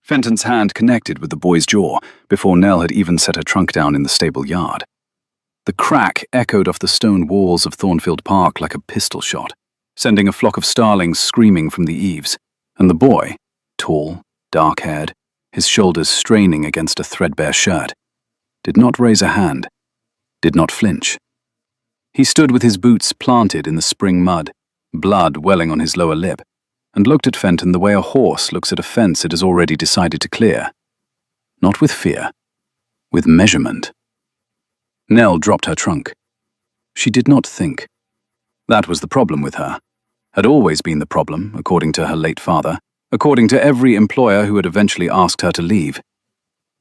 Fenton's hand connected with the boy's jaw before Nell had even set her trunk down in the stable yard. The crack echoed off the stone walls of Thornfield Park like a pistol shot, sending a flock of starlings screaming from the eaves, and the boy, tall, dark-haired, his shoulders straining against a threadbare shirt, did not raise a hand, did not flinch. He stood with his boots planted in the spring mud, blood welling on his lower lip, and looked at Fenton the way a horse looks at a fence it has already decided to clear. Not with fear, with measurement. Nell dropped her trunk. She did not think. That was the problem with her. Had always been the problem, according to her late father, according to every employer who had eventually asked her to leave.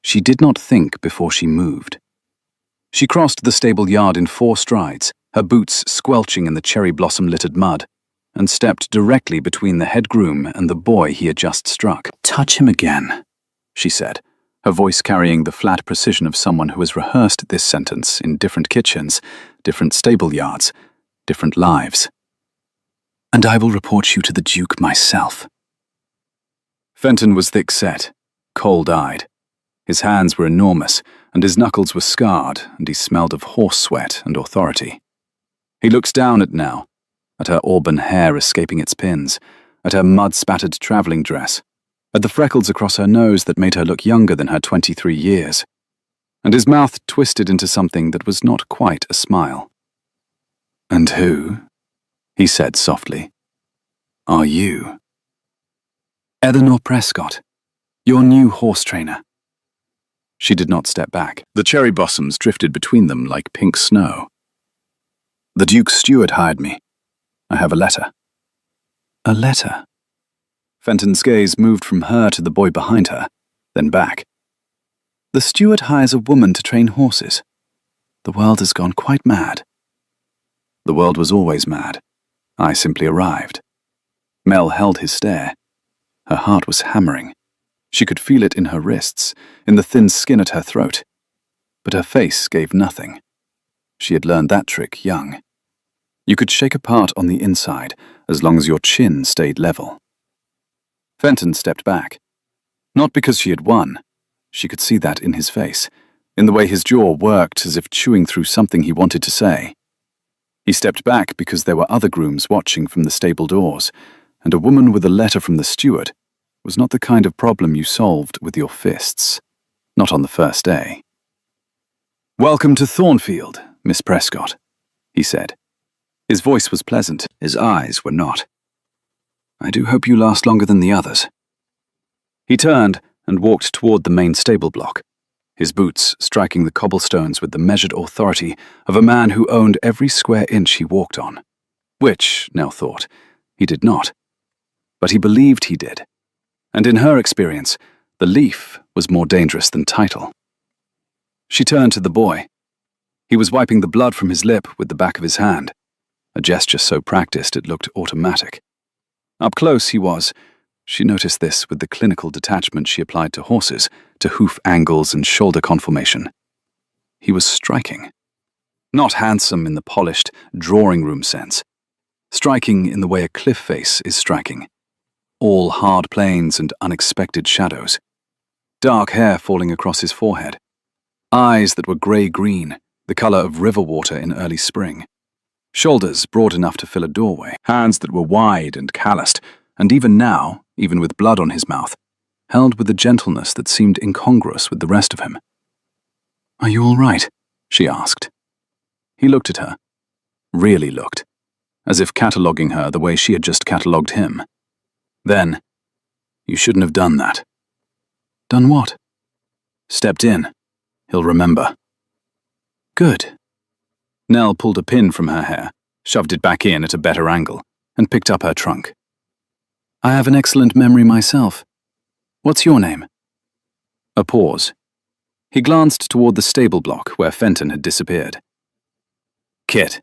She did not think before she moved. She crossed the stable yard in 4 strides, her boots squelching in the cherry blossom-littered mud, and stepped directly between the head groom and the boy he had just struck. "Touch him again," she said, her voice carrying the flat precision of someone who has rehearsed this sentence in different kitchens, different stable yards, different lives. "And I will report you to the Duke myself." Fenton was thick-set, cold-eyed. His hands were enormous, and his knuckles were scarred, and he smelled of horse sweat and authority. He looked down at Nell, at her auburn hair escaping its pins, at her mud-spattered traveling dress, at the freckles across her nose that made her look younger than her 23 years, and his mouth twisted into something that was not quite a smile. "And who," he said softly, "are you?" "Eleanor Prescott, your new horse trainer." She did not step back. The cherry blossoms drifted between them like pink snow. "The Duke's steward hired me. I have a letter." "A letter?" Fenton's gaze moved from her to the boy behind her, then back. "The steward hires a woman to train horses. The world has gone quite mad." "The world was always mad. I simply arrived." Mel held his stare. Her heart was hammering. She could feel it in her wrists, in the thin skin at her throat. But her face gave nothing. She had learned that trick young. You could shake apart on the inside as long as your chin stayed level. Fenton stepped back. Not because she had won. She could see that in his face, in the way his jaw worked as if chewing through something he wanted to say. He stepped back because there were other grooms watching from the stable doors, and a woman with a letter from the steward was not the kind of problem you solved with your fists. Not on the first day. "Welcome to Thornfield, Miss Prescott," he said. His voice was pleasant, his eyes were not. "I do hope you last longer than the others." He turned and walked toward the main stable block, his boots striking the cobblestones with the measured authority of a man who owned every square inch he walked on. Which, Nell thought, he did not. But he believed he did. And in her experience, the leaf was more dangerous than title. She turned to the boy. He was wiping the blood from his lip with the back of his hand, a gesture so practiced it looked automatic. Up close he was. She noticed this with the clinical detachment she applied to horses, to hoof angles and shoulder conformation. He was striking. Not handsome in the polished, drawing-room sense. Striking in the way a cliff face is striking. All hard plains and unexpected shadows. Dark hair falling across his forehead. Eyes that were grey-green, the colour of river water in early spring. Shoulders broad enough to fill a doorway. Hands that were wide and calloused, and even now, even with blood on his mouth, held with a gentleness that seemed incongruous with the rest of him. "Are you all right?" she asked. He looked at her. Really looked. As if cataloguing her the way she had just catalogued him. Then, "You shouldn't have done that." "Done what?" "Stepped in. He'll remember." "Good." Nell pulled a pin from her hair, shoved it back in at a better angle, and picked up her trunk. "I have an excellent memory myself. What's your name?" A pause. He glanced toward the stable block where Fenton had disappeared. "Kit."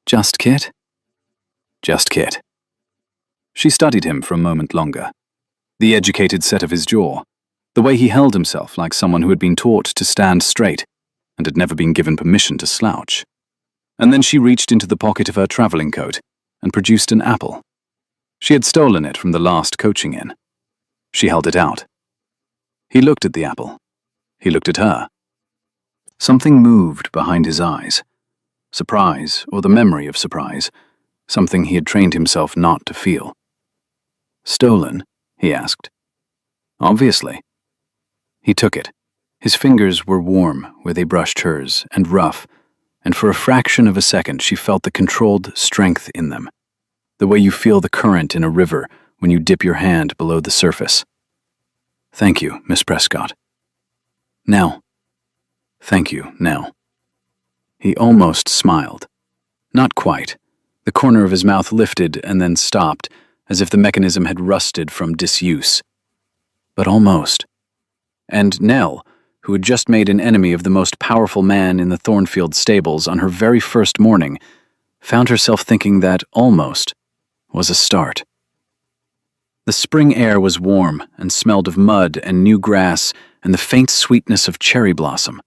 "Just Kit?" "Just Kit." She studied him for a moment longer. The educated set of his jaw, the way he held himself like someone who had been taught to stand straight and had never been given permission to slouch. And then she reached into the pocket of her traveling coat and produced an apple. She had stolen it from the last coaching inn. She held it out. He looked at the apple. He looked at her. Something moved behind his eyes. Surprise, or the memory of surprise. Something he had trained himself not to feel. "Stolen?" he asked. "Obviously." He took it. His fingers were warm where they brushed hers, and rough, and for a fraction of a second she felt the controlled strength in them, the way you feel the current in a river when you dip your hand below the surface. "Thank you, Miss Prescott." "Nell." "Thank you, Nell." He almost smiled. Not quite. The corner of his mouth lifted and then stopped, as if the mechanism had rusted from disuse. But almost. And Nell, who had just made an enemy of the most powerful man in the Thornfield stables on her very first morning, found herself thinking that almost was a start. The spring air was warm and smelled of mud and new grass and the faint sweetness of cherry blossom.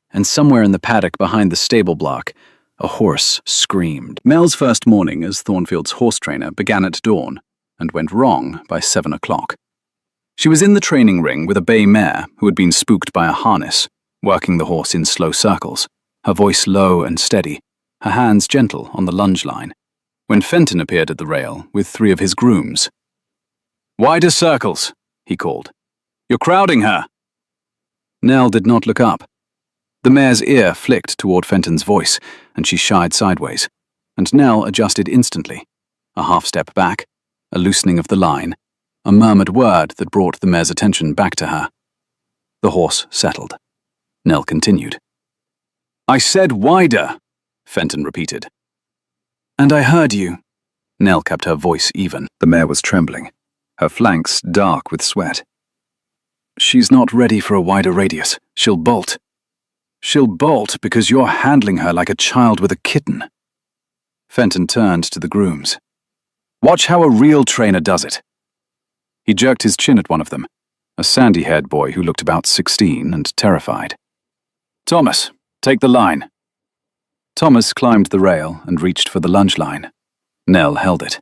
And somewhere in the paddock behind the stable block, a horse screamed. Nell's first morning as Thornfield's horse trainer began at dawn and went wrong by 7 o'clock. She was in the training ring with a bay mare who had been spooked by a harness, working the horse in slow circles, her voice low and steady, her hands gentle on the lunge line, when Fenton appeared at the rail with 3 of his grooms. "Wider circles," he called. "You're crowding her." Nell did not look up. The mare's ear flicked toward Fenton's voice, and she shied sideways, and Nell adjusted instantly. A half step back, a loosening of the line, a murmured word that brought the mare's attention back to her. The horse settled. Nell continued. "I said wider," Fenton repeated. "And I heard you." Nell kept her voice even. The mare was trembling, her flanks dark with sweat. "She's not ready for a wider radius. She'll bolt. She'll bolt because you're handling her like a child with a kitten." Fenton turned to the grooms. "Watch how a real trainer does it." He jerked his chin at one of them, a sandy-haired boy who looked about 16 and terrified. "Thomas, take the line." Thomas climbed the rail and reached for the lunge line. Nell held it.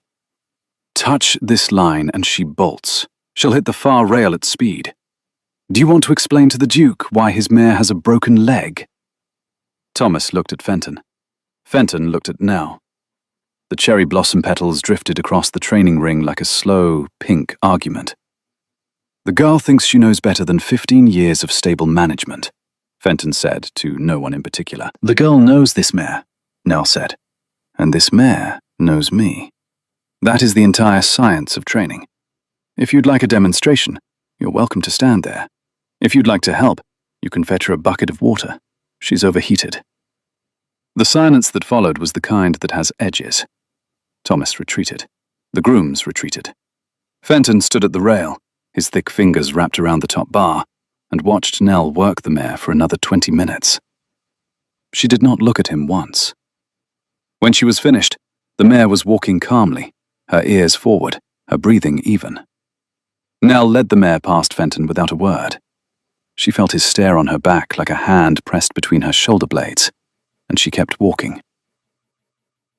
"Touch this line and she bolts. She'll hit the far rail at speed. Do you want to explain to the Duke why his mare has a broken leg?" Thomas looked at Fenton. Fenton looked at Nell. The cherry blossom petals drifted across the training ring like a slow, pink argument. "The girl thinks she knows better than 15 years of stable management," Fenton said to no one in particular. "The girl knows this mare," Nell said, "and this mare knows me. That is the entire science of training. If you'd like a demonstration, you're welcome to stand there. If you'd like to help, you can fetch her a bucket of water. She's overheated." The silence that followed was the kind that has edges. Thomas retreated. The grooms retreated. Fenton stood at the rail, his thick fingers wrapped around the top bar, and watched Nell work the mare for another 20 minutes. She did not look at him once. When she was finished, the mare was walking calmly, her ears forward, her breathing even. Nell led the mare past Fenton without a word. She felt his stare on her back like a hand pressed between her shoulder blades, and she kept walking.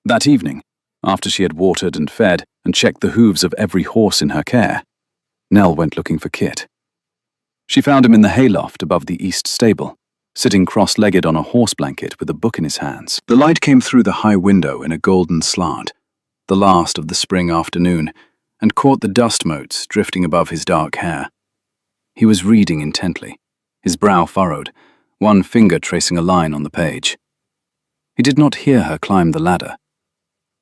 That evening, after she had watered and fed and checked the hooves of every horse in her care, Nell went looking for Kit. She found him in the hayloft above the east stable, sitting cross-legged on a horse blanket with a book in his hands. The light came through the high window in a golden slant, the last of the spring afternoon, and caught the dust motes drifting above his dark hair. He was reading intently, his brow furrowed, one finger tracing a line on the page. He did not hear her climb the ladder.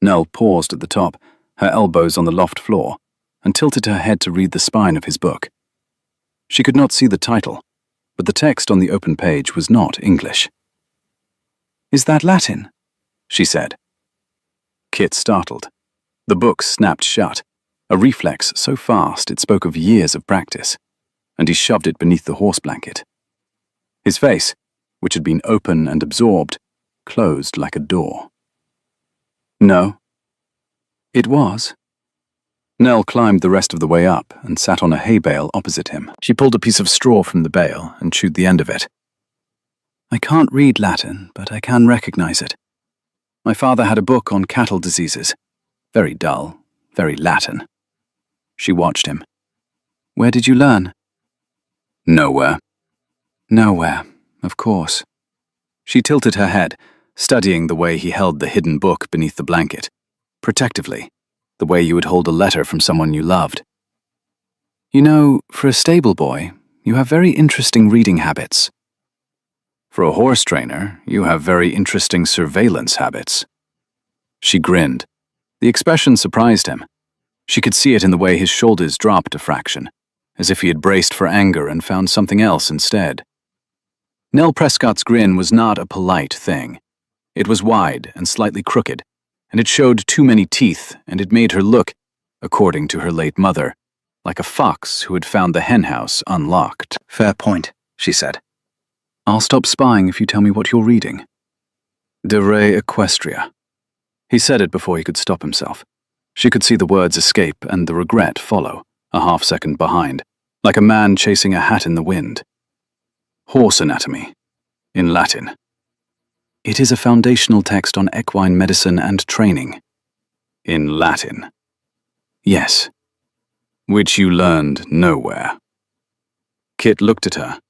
Nell paused at the top, her elbows on the loft floor, and tilted her head to read the spine of his book. She could not see the title, but the text on the open page was not English. "Is that Latin?" she said. Kit startled. The book snapped shut, a reflex so fast it spoke of years of practice, and he shoved it beneath the horse blanket. His face, which had been open and absorbed, closed like a door. "No." "It was." Nell climbed the rest of the way up and sat on a hay bale opposite him. She pulled a piece of straw from the bale and chewed the end of it. "I can't read Latin, but I can recognize it. My father had a book on cattle diseases. Very dull, very Latin." She watched him. "Where did you learn?" Nowhere. Nowhere, of course. She tilted her head, studying the way he held the hidden book beneath the blanket, protectively, the way you would hold a letter from someone you loved. You know, for a stable boy, you have very interesting reading habits. For a horse trainer, you have very interesting surveillance habits. She grinned. The expression surprised him. She could see it in the way his shoulders dropped a fraction, as if he had braced for anger and found something else instead. Nell Prescott's grin was not a polite thing. It was wide and slightly crooked, and it showed too many teeth, and it made her look, according to her late mother, like a fox who had found the henhouse unlocked. Fair point, she said. I'll stop spying if you tell me what you're reading. De Re Equestria. He said it before he could stop himself. She could see the words escape and the regret follow, a half-second behind, like a man chasing a hat in the wind. Horse anatomy, in Latin. It is a foundational text on equine medicine and training. In Latin. Yes. Which you learned nowhere. Kit looked at her.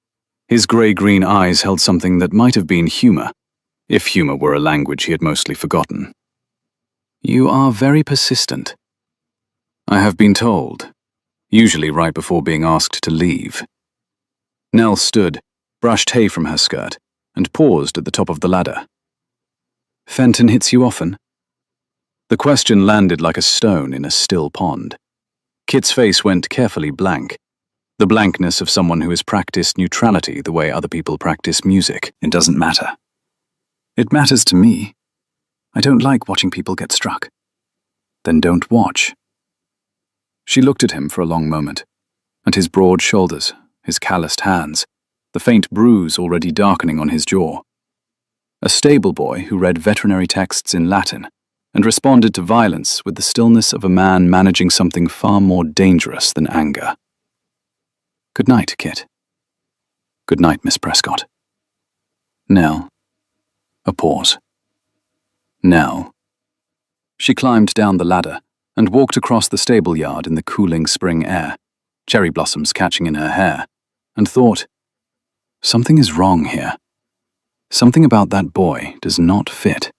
His grey-green eyes held something that might have been humor, if humor were a language he had mostly forgotten. You are very persistent. I have been told, usually right before being asked to leave. Nell stood, brushed hay from her skirt, and paused at the top of the ladder. Fenton hits you often? The question landed like a stone in a still pond. Kit's face went carefully blank, the blankness of someone who has practiced neutrality the way other people practice music. It doesn't matter. It matters to me. I don't like watching people get struck. Then don't watch. She looked at him for a long moment, and his broad shoulders, his calloused hands, the faint bruise already darkening on his jaw. A stable boy who read veterinary texts in Latin and responded to violence with the stillness of a man managing something far more dangerous than anger. Good night, Kit. Good night, Miss Prescott. Nell. A pause. Nell. She climbed down the ladder and walked across the stable yard in the cooling spring air, cherry blossoms catching in her hair, and thought, something is wrong here. Something about that boy does not fit.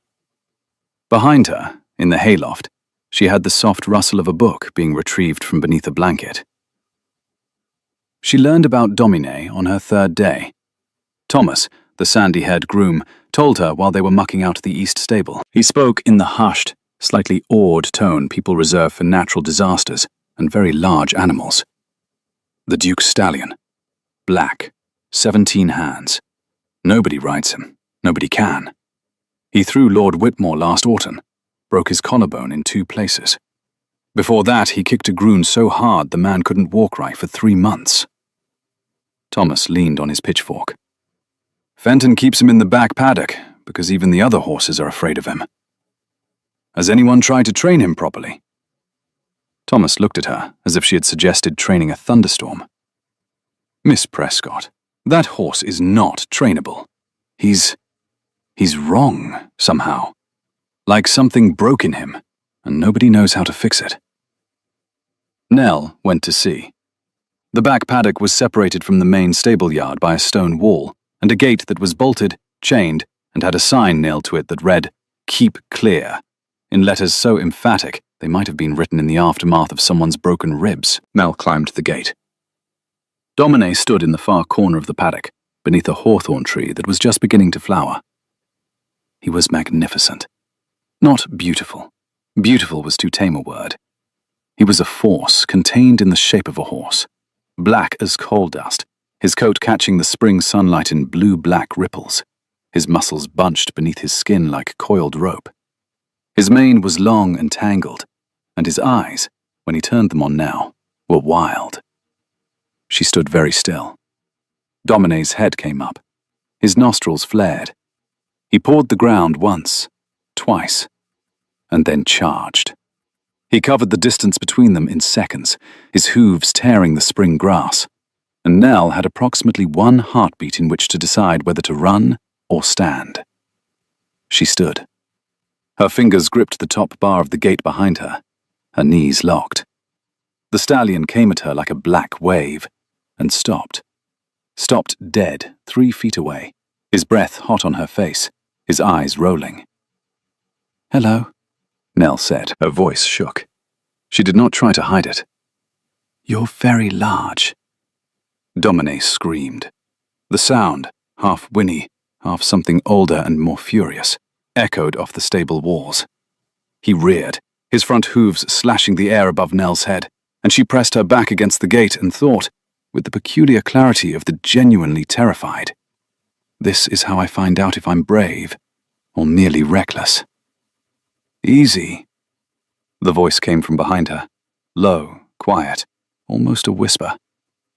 Behind her, in the hayloft, she had the soft rustle of a book being retrieved from beneath a blanket. She learned about Domine on her third day. Thomas, the sandy-haired groom, told her while they were mucking out the east stable. He spoke in the hushed, slightly awed tone people reserve for natural disasters and very large animals. The Duke's stallion. Black. 17 hands. Nobody rides him. Nobody can. He threw Lord Whitmore last autumn, broke his collarbone in 2 places. Before that, he kicked a groom so hard the man couldn't walk right for 3 months. Thomas leaned on his pitchfork. Fenton keeps him in the back paddock because even the other horses are afraid of him. Has anyone tried to train him properly? Thomas looked at her as if she had suggested training a thunderstorm. Miss Prescott, that horse is not trainable. He's wrong, somehow. Like something broke in him, and nobody knows how to fix it. Nell went to see. The back paddock was separated from the main stable yard by a stone wall, and a gate that was bolted, chained, and had a sign nailed to it that read, "Keep clear," in letters so emphatic they might have been written in the aftermath of someone's broken ribs. Nell climbed the gate. Domine stood in the far corner of the paddock, beneath a hawthorn tree that was just beginning to flower. He was magnificent. Not beautiful. Beautiful was too tame a word. He was a force contained in the shape of a horse, black as coal dust, his coat catching the spring sunlight in blue-black ripples, his muscles bunched beneath his skin like coiled rope. His mane was long and tangled, and his eyes, when he turned them on now, were wild. She stood very still. Domine's head came up. His nostrils flared. He pawed the ground once, twice, and then charged. He covered the distance between them in seconds, his hooves tearing the spring grass, and Nell had approximately 1 heartbeat in which to decide whether to run or stand. She stood. Her fingers gripped the top bar of the gate behind her, her knees locked. The stallion came at her like a black wave, and stopped. stopped dead 3 feet away, his breath hot on her face, his eyes rolling. "Hello," Nell said. Her voice shook. She did not try to hide it. "You're very large." Domine screamed. The sound, half whinny, half something older and more furious, echoed off the stable walls. He reared, his front hooves slashing the air above Nell's head, and she pressed her back against the gate and thought, with the peculiar clarity of the genuinely terrified, "This is how I find out if I'm brave or merely reckless." "Easy." The voice came from behind her, low, quiet, almost a whisper,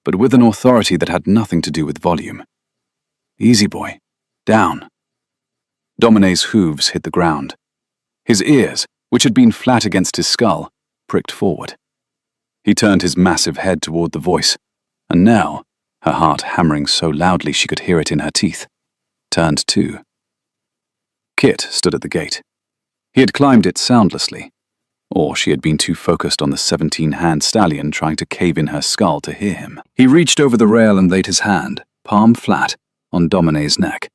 but with an authority that had nothing to do with volume. "Easy, boy. Down." Domine's hooves hit the ground. His ears, which had been flat against his skull, pricked forward. He turned his massive head toward the voice, and Nell, her heart hammering so loudly she could hear it in her teeth, turned too. Kit stood at the gate. He had climbed it soundlessly, or she had been too focused on the 17-hand stallion trying to cave in her skull to hear him. He reached over the rail and laid his hand, palm flat, on Domine's neck.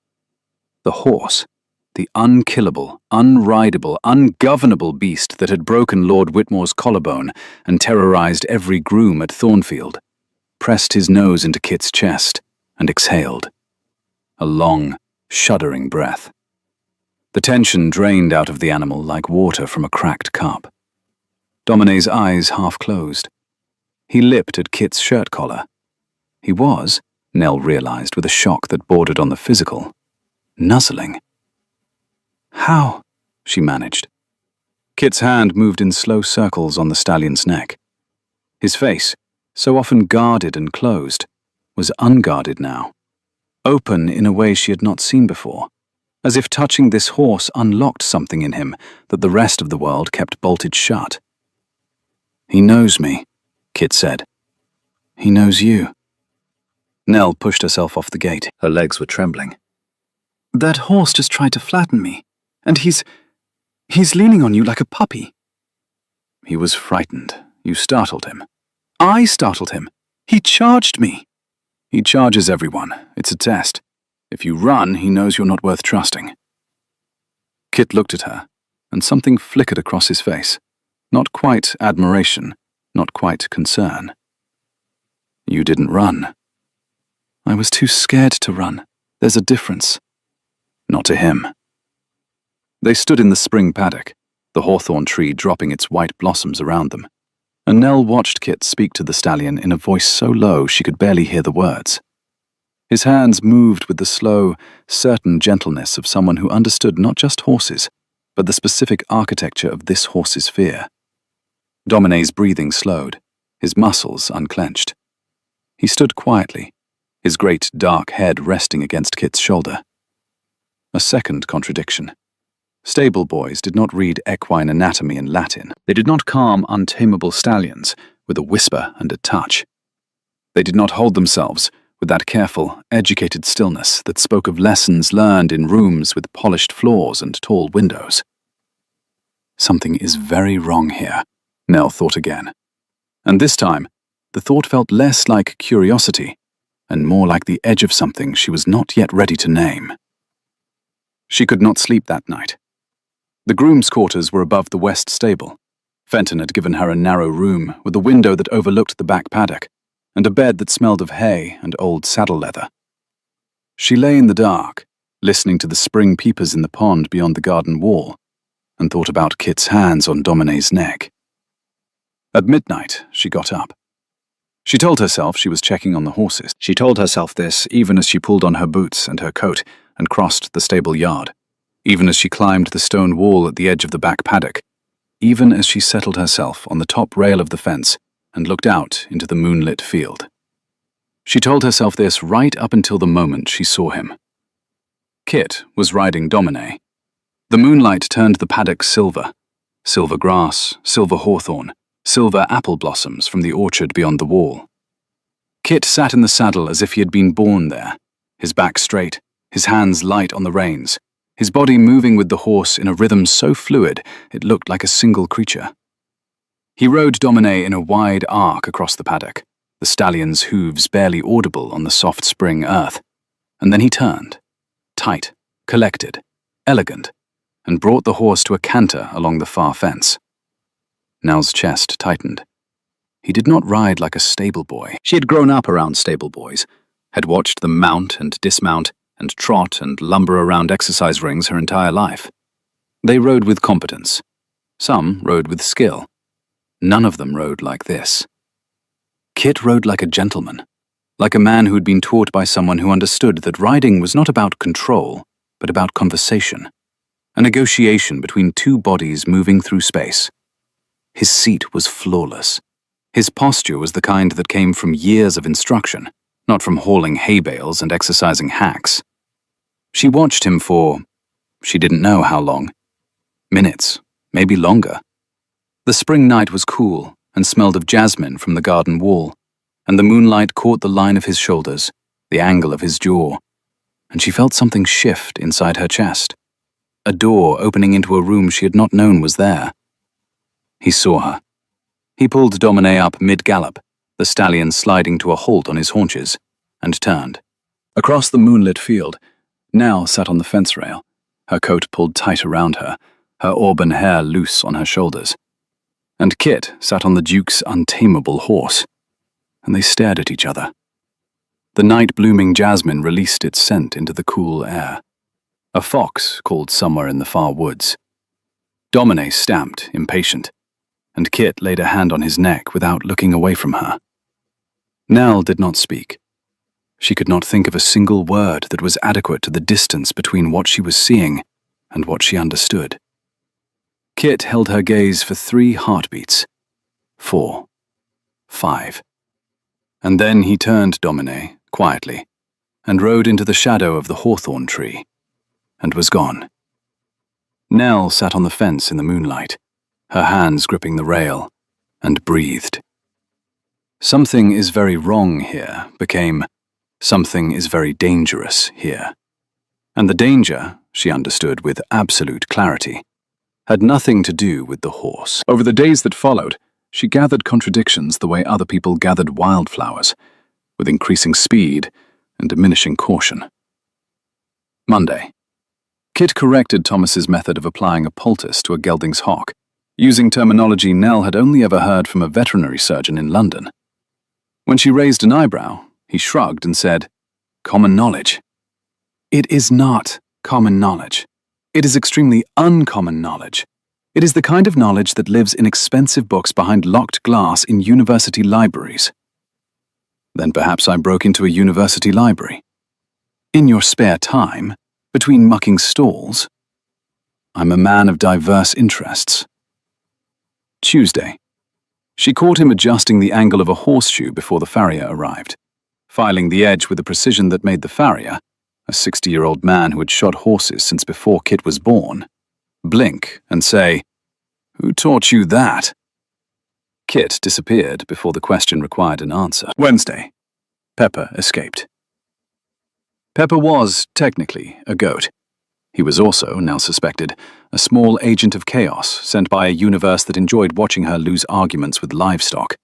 The horse, the unkillable, unrideable, ungovernable beast that had broken Lord Whitmore's collarbone and terrorized every groom at Thornfield, pressed his nose into Kit's chest and exhaled. A long, shuddering breath. The tension drained out of the animal like water from a cracked cup. Domine's eyes half closed. He lipped at Kit's shirt collar. He was, Nell realized with a shock that bordered on the physical, nuzzling. "How?" she managed. Kit's hand moved in slow circles on the stallion's neck. His face, so often guarded and closed, was unguarded now, open in a way she had not seen before, as if touching this horse unlocked something in him that the rest of the world kept bolted shut. "He knows me," Kit said. "He knows you." Nell pushed herself off the gate. Her legs were trembling. "That horse just tried to flatten me, and he's leaning on you like a puppy." "He was frightened. You startled him." "I startled him. He charged me." "He charges everyone. It's a test. If you run, he knows you're not worth trusting." Kit looked at her, and something flickered across his face. Not quite admiration, not quite concern. "You didn't run." "I was too scared to run. There's a difference." "Not to him." They stood in the spring paddock, the hawthorn tree dropping its white blossoms around them, and Nell watched Kit speak to the stallion in a voice so low she could barely hear the words. His hands moved with the slow, certain gentleness of someone who understood not just horses, but the specific architecture of this horse's fear. Domine's breathing slowed, his muscles unclenched. He stood quietly, his great dark head resting against Kit's shoulder. A second contradiction. Stable boys did not read equine anatomy in Latin. They did not calm untamable stallions with a whisper and a touch. They did not hold themselves with that careful, educated stillness that spoke of lessons learned in rooms with polished floors and tall windows. Something is very wrong here, Nell thought again. And this time, the thought felt less like curiosity and more like the edge of something she was not yet ready to name. She could not sleep that night. The groom's quarters were above the west stable. Fenton had given her a narrow room with a window that overlooked the back paddock, and a bed that smelled of hay and old saddle leather. She lay in the dark, listening to the spring peepers in the pond beyond the garden wall, and thought about Kit's hands on Domine's neck. At midnight, she got up. She told herself she was checking on the horses. She told herself this even as she pulled on her boots and her coat and crossed the stable yard, even as she climbed the stone wall at the edge of the back paddock, even as she settled herself on the top rail of the fence and looked out into the moonlit field. She told herself this right up until the moment she saw him. Kit was riding Domine. The moonlight turned the paddock silver. Silver grass, silver hawthorn, silver apple blossoms from the orchard beyond the wall. Kit sat in the saddle as if he had been born there, his back straight, his hands light on the reins, his body moving with the horse in a rhythm so fluid it looked like a single creature. He rode Domine in a wide arc across the paddock, the stallion's hooves barely audible on the soft spring earth, and then he turned, tight, collected, elegant, and brought the horse to a canter along the far fence. Nell's chest tightened. He did not ride like a stable boy. She had grown up around stable boys, had watched them mount and dismount and trot and lumber around exercise rings her entire life. They rode with competence. Some rode with skill. None of them rode like this. Kit rode like a gentleman, like a man who had been taught by someone who understood that riding was not about control, but about conversation, a negotiation between two bodies moving through space. His seat was flawless. His posture was the kind that came from years of instruction, not from hauling hay bales and exercising hacks. She watched him for, she didn't know how long. Minutes, maybe longer. The spring night was cool and smelled of jasmine from the garden wall, and the moonlight caught the line of his shoulders, the angle of his jaw, and she felt something shift inside her chest. A door opening into a room she had not known was there. He saw her. He pulled Domine up mid-gallop, the stallion sliding to a halt on his haunches, and turned. Across the moonlit field, Nell sat on the fence rail, her coat pulled tight around her, her auburn hair loose on her shoulders. And Kit sat on the Duke's untamable horse, and they stared at each other. The night-blooming jasmine released its scent into the cool air. A fox called somewhere in the far woods. Domine stamped, impatient, and Kit laid a hand on his neck without looking away from her. Nell did not speak. She could not think of a single word that was adequate to the distance between what she was seeing and what she understood. Kit held her gaze for 3 heartbeats. 4. 5. And then he turned Domine, quietly, and rode into the shadow of the hawthorn tree, and was gone. Nell sat on the fence in the moonlight, her hands gripping the rail, and breathed. Something is very wrong here became, something is very dangerous here. And the danger, she understood with absolute clarity, had nothing to do with the horse. Over the days that followed, she gathered contradictions the way other people gathered wildflowers, with increasing speed and diminishing caution. Monday. Kit corrected Thomas's method of applying a poultice to a gelding's hock, using terminology Nell had only ever heard from a veterinary surgeon in London. When she raised an eyebrow, he shrugged and said, "Common knowledge." It is not common knowledge. It is extremely uncommon knowledge. It is the kind of knowledge that lives in expensive books behind locked glass in university libraries. Then perhaps I broke into a university library. In your spare time, between mucking stalls. I'm a man of diverse interests. Tuesday. She caught him adjusting the angle of a horseshoe before the farrier arrived, filing the edge with a precision that made the farrier, a 60-year-old man who had shod horses since before Kit was born, blink and say, "Who taught you that?" Kit disappeared before the question required an answer. Wednesday. Pepper escaped. Pepper was, technically, a goat. He was also, Nell suspected, a small agent of chaos sent by a universe that enjoyed watching her lose arguments with livestock.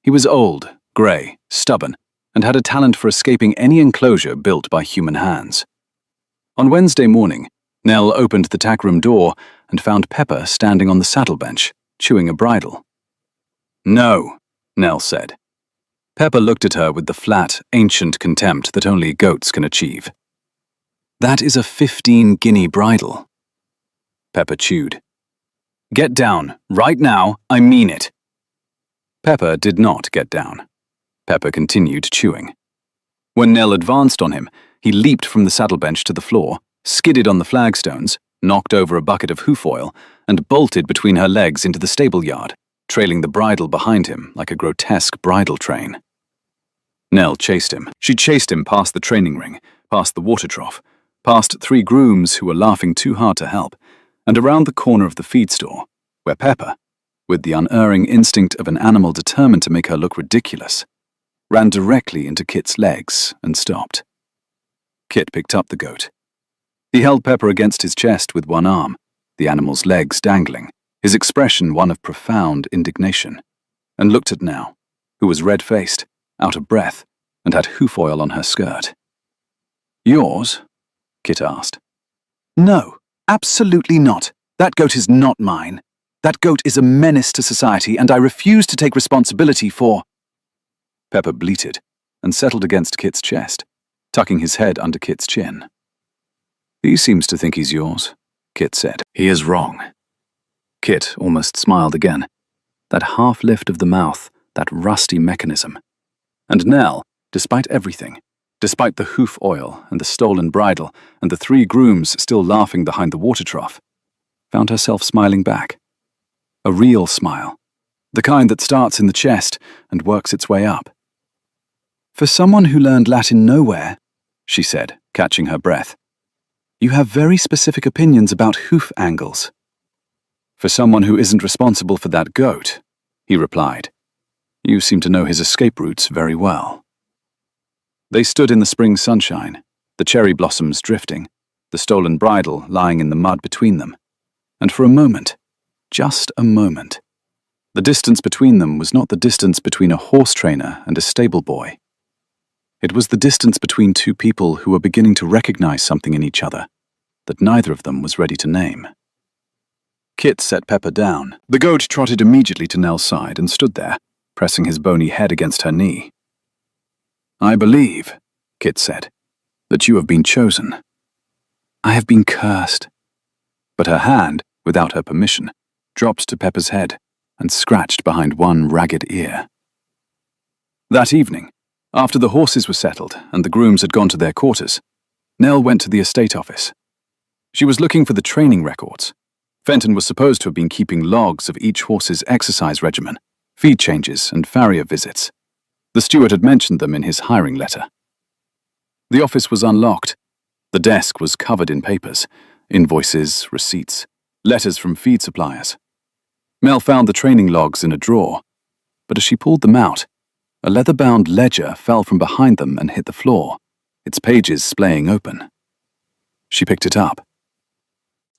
He was old, grey, stubborn, and had a talent for escaping any enclosure built by human hands. On Wednesday morning, Nell opened the tackroom door and found Pepper standing on the saddle bench, chewing a bridle. "No," Nell said. Pepper looked at her with the flat, ancient contempt that only goats can achieve. "That is a 15-guinea bridle." Pepper chewed. "Get down, right now, I mean it." Pepper did not get down. Pepper continued chewing. When Nell advanced on him, he leaped from the saddle bench to the floor, skidded on the flagstones, knocked over a bucket of hoof oil, and bolted between her legs into the stable yard, trailing the bridle behind him like a grotesque bridle train. Nell chased him. She chased him past the training ring, past the water trough, past 3 grooms who were laughing too hard to help, and around the corner of the feed store, where Pepper, with the unerring instinct of an animal determined to make her look ridiculous, ran directly into Kit's legs and stopped. Kit picked up the goat. He held Pepper against his chest with one arm, the animal's legs dangling, his expression one of profound indignation, and looked at Nell, who was red-faced, out of breath, and had hoof oil on her skirt. "Yours?" Kit asked. "No, absolutely not. That goat is not mine. That goat is a menace to society, and I refuse to take responsibility for—" Pepper bleated and settled against Kit's chest, tucking his head under Kit's chin. "He seems to think he's yours," Kit said. "He is wrong." Kit almost smiled again. That half lift of the mouth, that rusty mechanism. And Nell, despite everything, despite the hoof oil and the stolen bridle and the 3 grooms still laughing behind the water trough, found herself smiling back. A real smile, the kind that starts in the chest and works its way up. "For someone who learned Latin nowhere," she said, catching her breath, "you have very specific opinions about hoof angles." "For someone who isn't responsible for that goat," he replied, "you seem to know his escape routes very well." They stood in the spring sunshine, the cherry blossoms drifting, the stolen bridle lying in the mud between them, and for a moment, just a moment, the distance between them was not the distance between a horse trainer and a stable boy. It was the distance between 2 people who were beginning to recognize something in each other that neither of them was ready to name. Kit set Pepper down. The goat trotted immediately to Nell's side and stood there, pressing his bony head against her knee. "I believe," Kit said, "that you have been chosen." "I have been cursed." But her hand, without her permission, dropped to Pepper's head and scratched behind one ragged ear. That evening, after the horses were settled and the grooms had gone to their quarters, Nell went to the estate office. She was looking for the training records. Fenton was supposed to have been keeping logs of each horse's exercise regimen, feed changes, and farrier visits. The steward had mentioned them in his hiring letter. The office was unlocked. The desk was covered in papers, invoices, receipts, letters from feed suppliers. Nell found the training logs in a drawer, but as she pulled them out, a leather-bound ledger fell from behind them and hit the floor, its pages splaying open. She picked it up.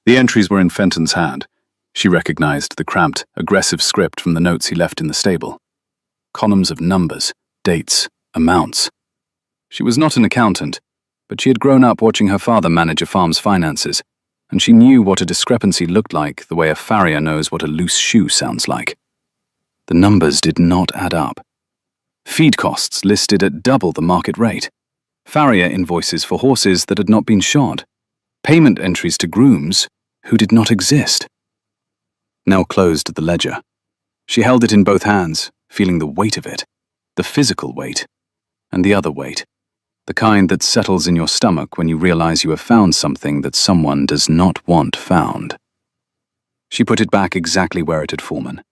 The entries were in Fenton's hand. She recognized the cramped, aggressive script from the notes he left in the stable. Columns of numbers, dates, amounts. She was not an accountant, but she had grown up watching her father manage a farm's finances, and she knew what a discrepancy looked like the way a farrier knows what a loose shoe sounds like. The numbers did not add up. Feed costs listed at double the market rate. Farrier invoices for horses that had not been shod. Payment entries to grooms who did not exist. Nell closed the ledger. She held it in both hands, feeling the weight of it, the physical weight, and the other weight, the kind that settles in your stomach when you realize you have found something that someone does not want found. She put it back exactly where it had fallen.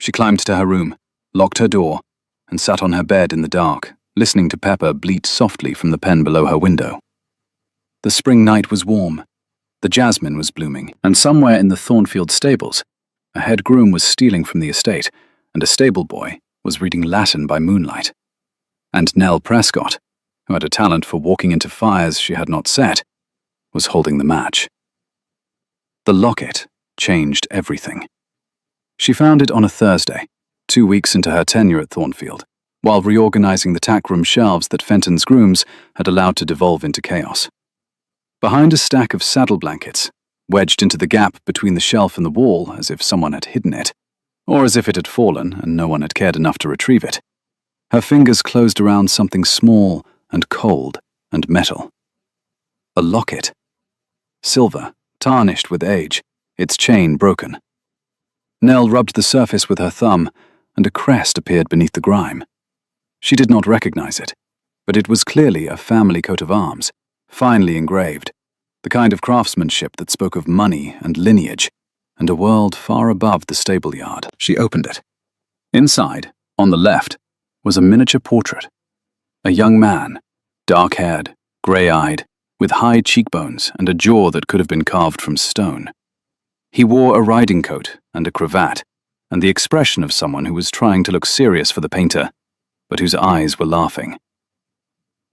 She climbed to her room, locked her door, and sat on her bed in the dark, listening to Pepper bleat softly from the pen below her window. The spring night was warm. The jasmine was blooming, and somewhere in the Thornfield stables, a head groom was stealing from the estate, and a stable boy was reading Latin by moonlight. And Nell Prescott, who had a talent for walking into fires she had not set, was holding the match. The locket changed everything. She found it on a Thursday, 2 weeks into her tenure at Thornfield, while reorganizing the tackroom shelves that Fenton's grooms had allowed to devolve into chaos. Behind a stack of saddle blankets, wedged into the gap between the shelf and the wall as if someone had hidden it, or as if it had fallen and no one had cared enough to retrieve it, her fingers closed around something small and cold and metal. A locket. Silver, tarnished with age, its chain broken. Nell rubbed the surface with her thumb, and a crest appeared beneath the grime. She did not recognize it, but it was clearly a family coat of arms, finely engraved, the kind of craftsmanship that spoke of money and lineage, and a world far above the stable yard. She opened it. Inside, on the left, was a miniature portrait. A young man, dark-haired, grey-eyed, with high cheekbones and a jaw that could have been carved from stone. He wore a riding coat and a cravat, and the expression of someone who was trying to look serious for the painter, but whose eyes were laughing.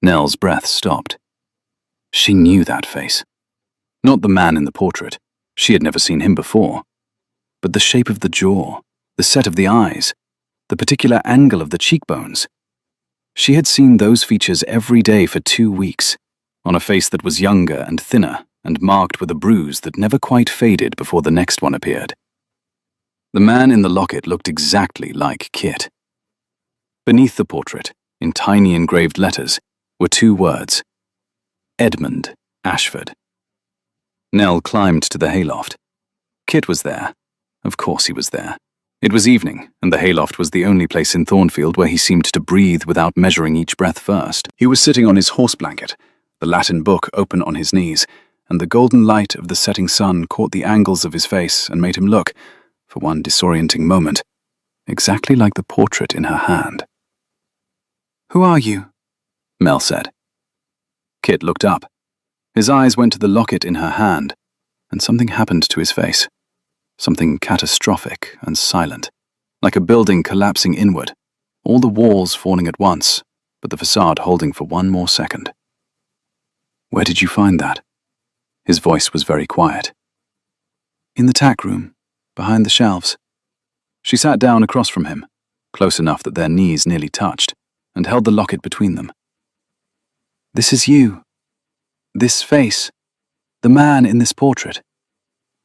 Nell's breath stopped. She knew that face. Not the man in the portrait. She had never seen him before. But the shape of the jaw, the set of the eyes, the particular angle of the cheekbones. She had seen those features every day for 2 weeks, on a face that was younger and thinner and marked with a bruise that never quite faded before the next one appeared. The man in the locket looked exactly like Kit. Beneath the portrait, in tiny engraved letters, were 2 words: Edmund Ashford. Nell climbed to the hayloft. Kit was there. Of course he was there. It was evening, and the hayloft was the only place in Thornfield where he seemed to breathe without measuring each breath first. He was sitting on his horse blanket, the Latin book open on his knees, and the golden light of the setting sun caught the angles of his face and made him look, for one disorienting moment, exactly like the portrait in her hand. "Who are you?" Mel said. Kit looked up. His eyes went to the locket in her hand, and something happened to his face. Something catastrophic and silent, like a building collapsing inward, all the walls falling at once, but the facade holding for one more second. "Where did you find that?" His voice was very quiet. "In the tack room, behind the shelves." She sat down across from him, close enough that their knees nearly touched, and held the locket between them. "This is you. This face. The man in this portrait.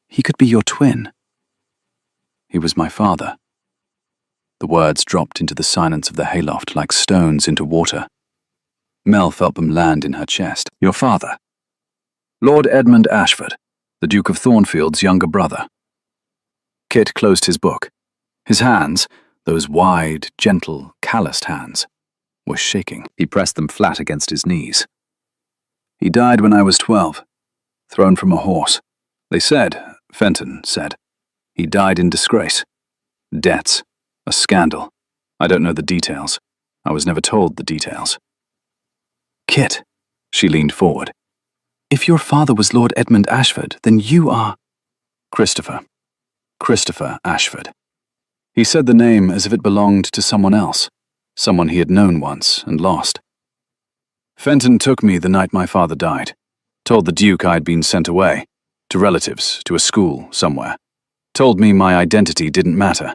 He could be your twin." "He was my father." The words dropped into the silence of the hayloft like stones into water. Mel felt them land in her chest. "Your father?" "Lord Edmund Ashford, the Duke of Thornfield's younger brother." Kit closed his book. His hands, those wide, gentle, calloused hands, were shaking. He pressed them flat against his knees. "He died when I was 12, thrown from a horse. They said, Fenton said, he died in disgrace. Debts. A scandal. I don't know the details. I was never told the details." "Kit," she leaned forward. "If your father was Lord Edmund Ashford, then you are—" "Christopher. Christopher Ashford." He said the name as if it belonged to someone else, someone he had known once and lost. "Fenton took me the night my father died. Told the Duke I'd been sent away, to relatives, to a school, somewhere. Told me my identity didn't matter,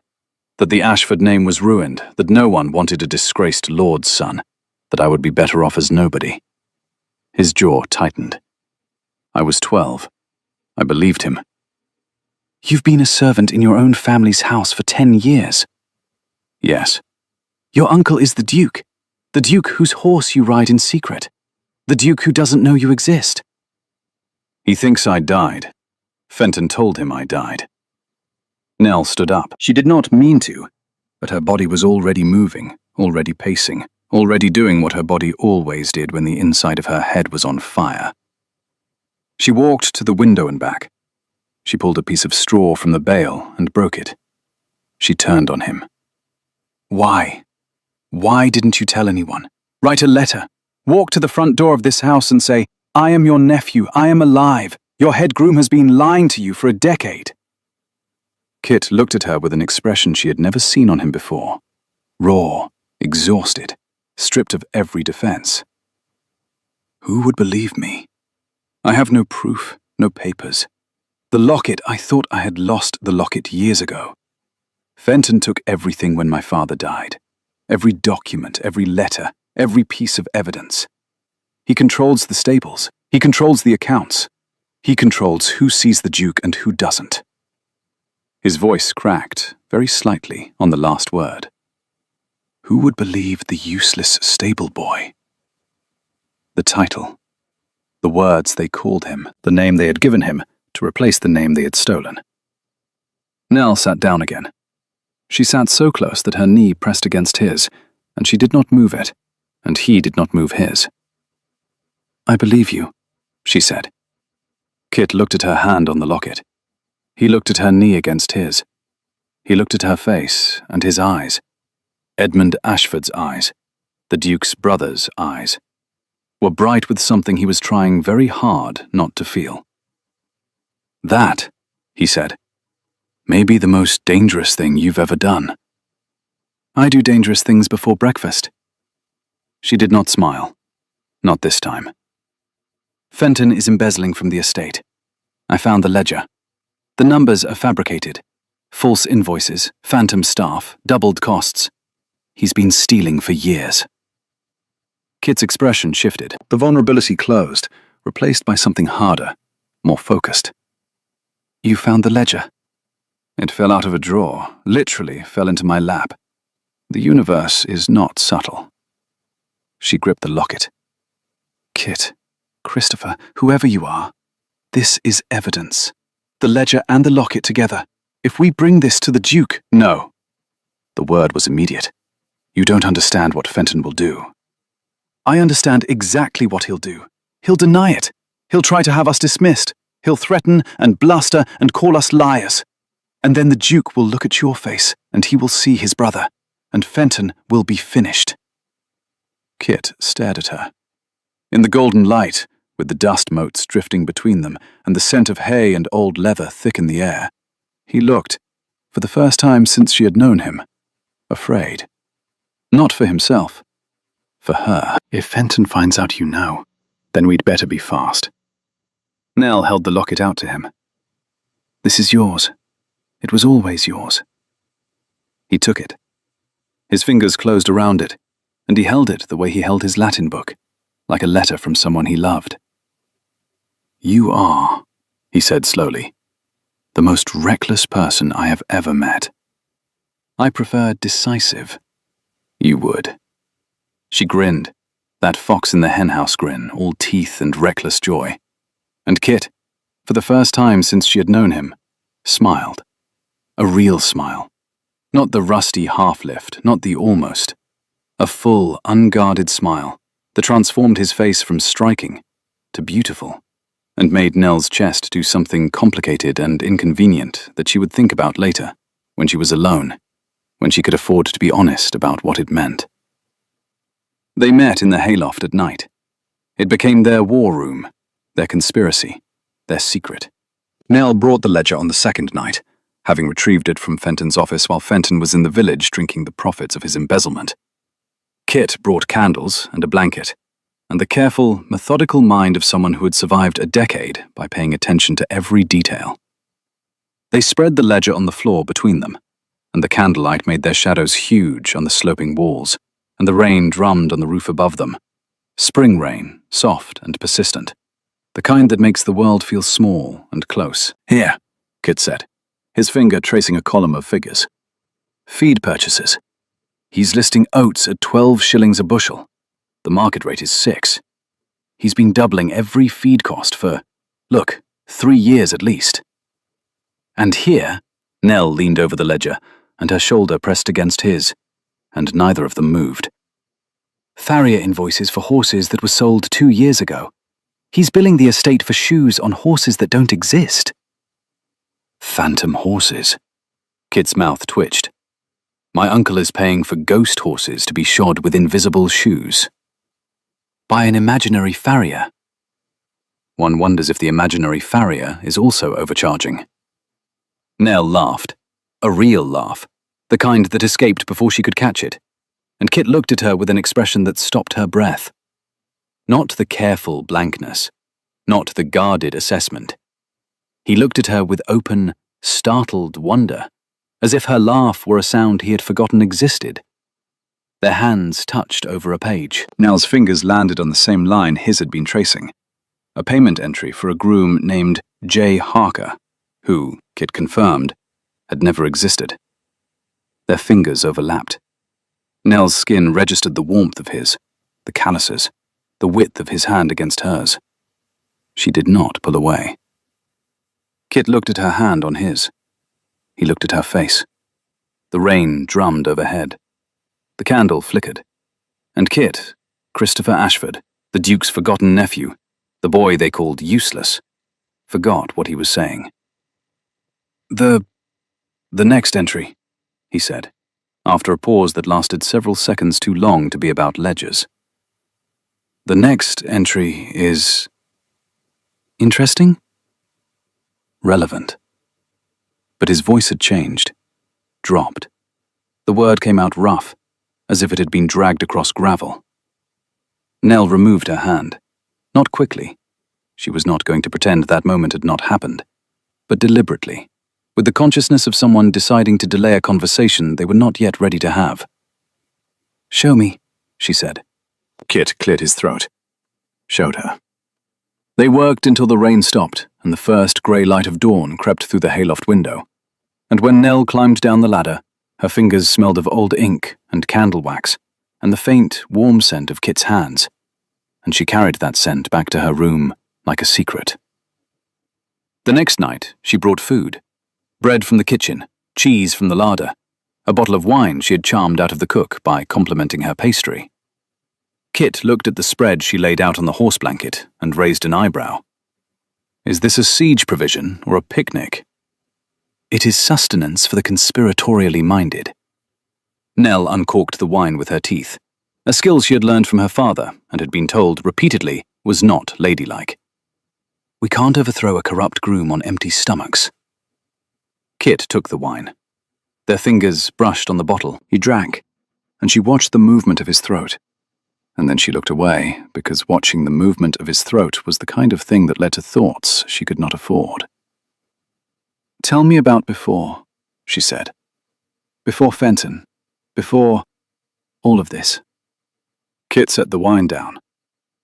that the Ashford name was ruined, that no one wanted a disgraced lord's son, that I would be better off as nobody." His jaw tightened. "I was 12. I believed him." "You've been a servant in your own family's house for 10 years. "Yes." "Your uncle is the Duke whose horse you ride in secret, the Duke who doesn't know you exist." "He thinks I died. Fenton told him I died." Nell stood up. She did not mean to, but her body was already moving, already pacing, already doing what her body always did when the inside of her head was on fire. She walked to the window and back. She pulled a piece of straw from the bale and broke it. She turned on him. "Why? Why didn't you tell anyone? Write a letter. Walk to the front door of this house and say, 'I am your nephew, I am alive. Your head groom has been lying to you for a decade.'" Kit looked at her with an expression she had never seen on him before. Raw, exhausted, stripped of every defense. "Who would believe me? I have no proof, no papers. The locket, I thought I had lost the locket years ago. Fenton took everything when my father died. Every document, every letter, every piece of evidence. He controls the stables. He controls the accounts. He controls who sees the Duke and who doesn't." His voice cracked, very slightly, on the last word. "Who would believe the useless stable boy?" The title. The words they called him, the name they had given him, to replace the name they had stolen. Nell sat down again. She sat so close that her knee pressed against his, and she did not move it, and he did not move his. "I believe you," she said. Kit looked at her hand on the locket. He looked at her knee against his. He looked at her face and his eyes. Edmund Ashford's eyes, the Duke's brother's eyes, were bright with something he was trying very hard not to feel. "That," he said, "may be the most dangerous thing you've ever done." "I do dangerous things before breakfast." She did not smile. Not this time. "Fenton is embezzling from the estate. I found the ledger. The numbers are fabricated. False invoices, phantom staff, doubled costs. He's been stealing for years." Kit's expression shifted. The vulnerability closed, replaced by something harder, more focused. You found the ledger? It fell out of a drawer, literally fell into my lap. The universe is not subtle. She gripped the locket. Kit, Christopher, whoever you are, this is evidence. The ledger and the locket together. If we bring this to the Duke— No. The word was immediate. You don't understand what Fenton will do. I understand exactly what he'll do. He'll deny it. He'll try to have us dismissed. He'll threaten and bluster and call us liars. And then the Duke will look at your face, and he will see his brother, and Fenton will be finished. Kit stared at her. In the golden light, with the dust motes drifting between them and the scent of hay and old leather thick in the air, he looked, for the first time since she had known him, afraid. Not for himself. For her. If Fenton finds out you know, then we'd better be fast. Nell held the locket out to him. This is yours. It was always yours. He took it. His fingers closed around it, and he held it the way he held his Latin book, like a letter from someone he loved. You are, he said slowly, the most reckless person I have ever met. I prefer decisive. You would. She grinned, that fox in the henhouse grin, all teeth and reckless joy. And Kit, for the first time since she had known him, smiled. A real smile. Not the rusty half-lift, not the almost. A full, unguarded smile that transformed his face from striking to beautiful, and made Nell's chest do something complicated and inconvenient that she would think about later, when she was alone, when she could afford to be honest about what it meant. They met in the hayloft at night. It became their war room, their conspiracy, their secret. Nell brought the ledger on the second night, having retrieved it from Fenton's office while Fenton was in the village drinking the profits of his embezzlement. Kit brought candles and a blanket, and the careful, methodical mind of someone who had survived a decade by paying attention to every detail. They spread the ledger on the floor between them, and the candlelight made their shadows huge on the sloping walls, and the rain drummed on the roof above them. Spring rain, soft and persistent. The kind that makes the world feel small and close. Here, Kit said, his finger tracing a column of figures. Feed purchases. He's listing oats at 12 shillings a bushel. The market rate is 6. He's been doubling every feed cost for, look, 3 years at least. And here, Nell leaned over the ledger, and her shoulder pressed against his, and neither of them moved. Farrier invoices for horses that were sold 2 years ago. He's billing the estate for shoes on horses that don't exist. Phantom horses. Kit's mouth twitched. My uncle is paying for ghost horses to be shod with invisible shoes. By an imaginary farrier. One wonders if the imaginary farrier is also overcharging. Nell laughed. A real laugh. The kind that escaped before she could catch it. And Kit looked at her with an expression that stopped her breath. Not the careful blankness. Not the guarded assessment. He looked at her with open, startled wonder, as if her laugh were a sound he had forgotten existed. Their hands touched over a page. Nell's fingers landed on the same line his had been tracing. A payment entry for a groom named J. Harker, who, Kit confirmed, had never existed. Their fingers overlapped. Nell's skin registered the warmth of his, the calluses, the width of his hand against hers. She did not pull away. Kit looked at her hand on his. He looked at her face. The rain drummed overhead. The candle flickered. And Kit, Christopher Ashford, the Duke's forgotten nephew, the boy they called useless, forgot what he was saying. The next entry, he said, after a pause that lasted several seconds too long to be about ledgers. The next entry is interesting? Relevant. But his voice had changed, dropped. The word came out rough, as if it had been dragged across gravel. Nell removed her hand, not quickly. She was not going to pretend that moment had not happened, but deliberately, with the consciousness of someone deciding to delay a conversation they were not yet ready to have. Show me, she said. Kit cleared his throat. Showed her. They worked until the rain stopped and the first grey light of dawn crept through the hayloft window. And when Nell climbed down the ladder, her fingers smelled of old ink and candle wax and the faint, warm scent of Kit's hands, and she carried that scent back to her room like a secret. The next night, she brought food. Bread from the kitchen, cheese from the larder, a bottle of wine she had charmed out of the cook by complimenting her pastry. Kit looked at the spread she laid out on the horse blanket and raised an eyebrow. Is this a siege provision or a picnic? It is sustenance for the conspiratorially minded. Nell uncorked the wine with her teeth, a skill she had learned from her father and had been told repeatedly was not ladylike. We can't overthrow a corrupt groom on empty stomachs. Kit took the wine. Their fingers brushed on the bottle. He drank, and she watched the movement of his throat. And then she looked away, because watching the movement of his throat was the kind of thing that led to thoughts she could not afford. Tell me about before, she said. Before Fenton. Before all of this. Kit set the wine down.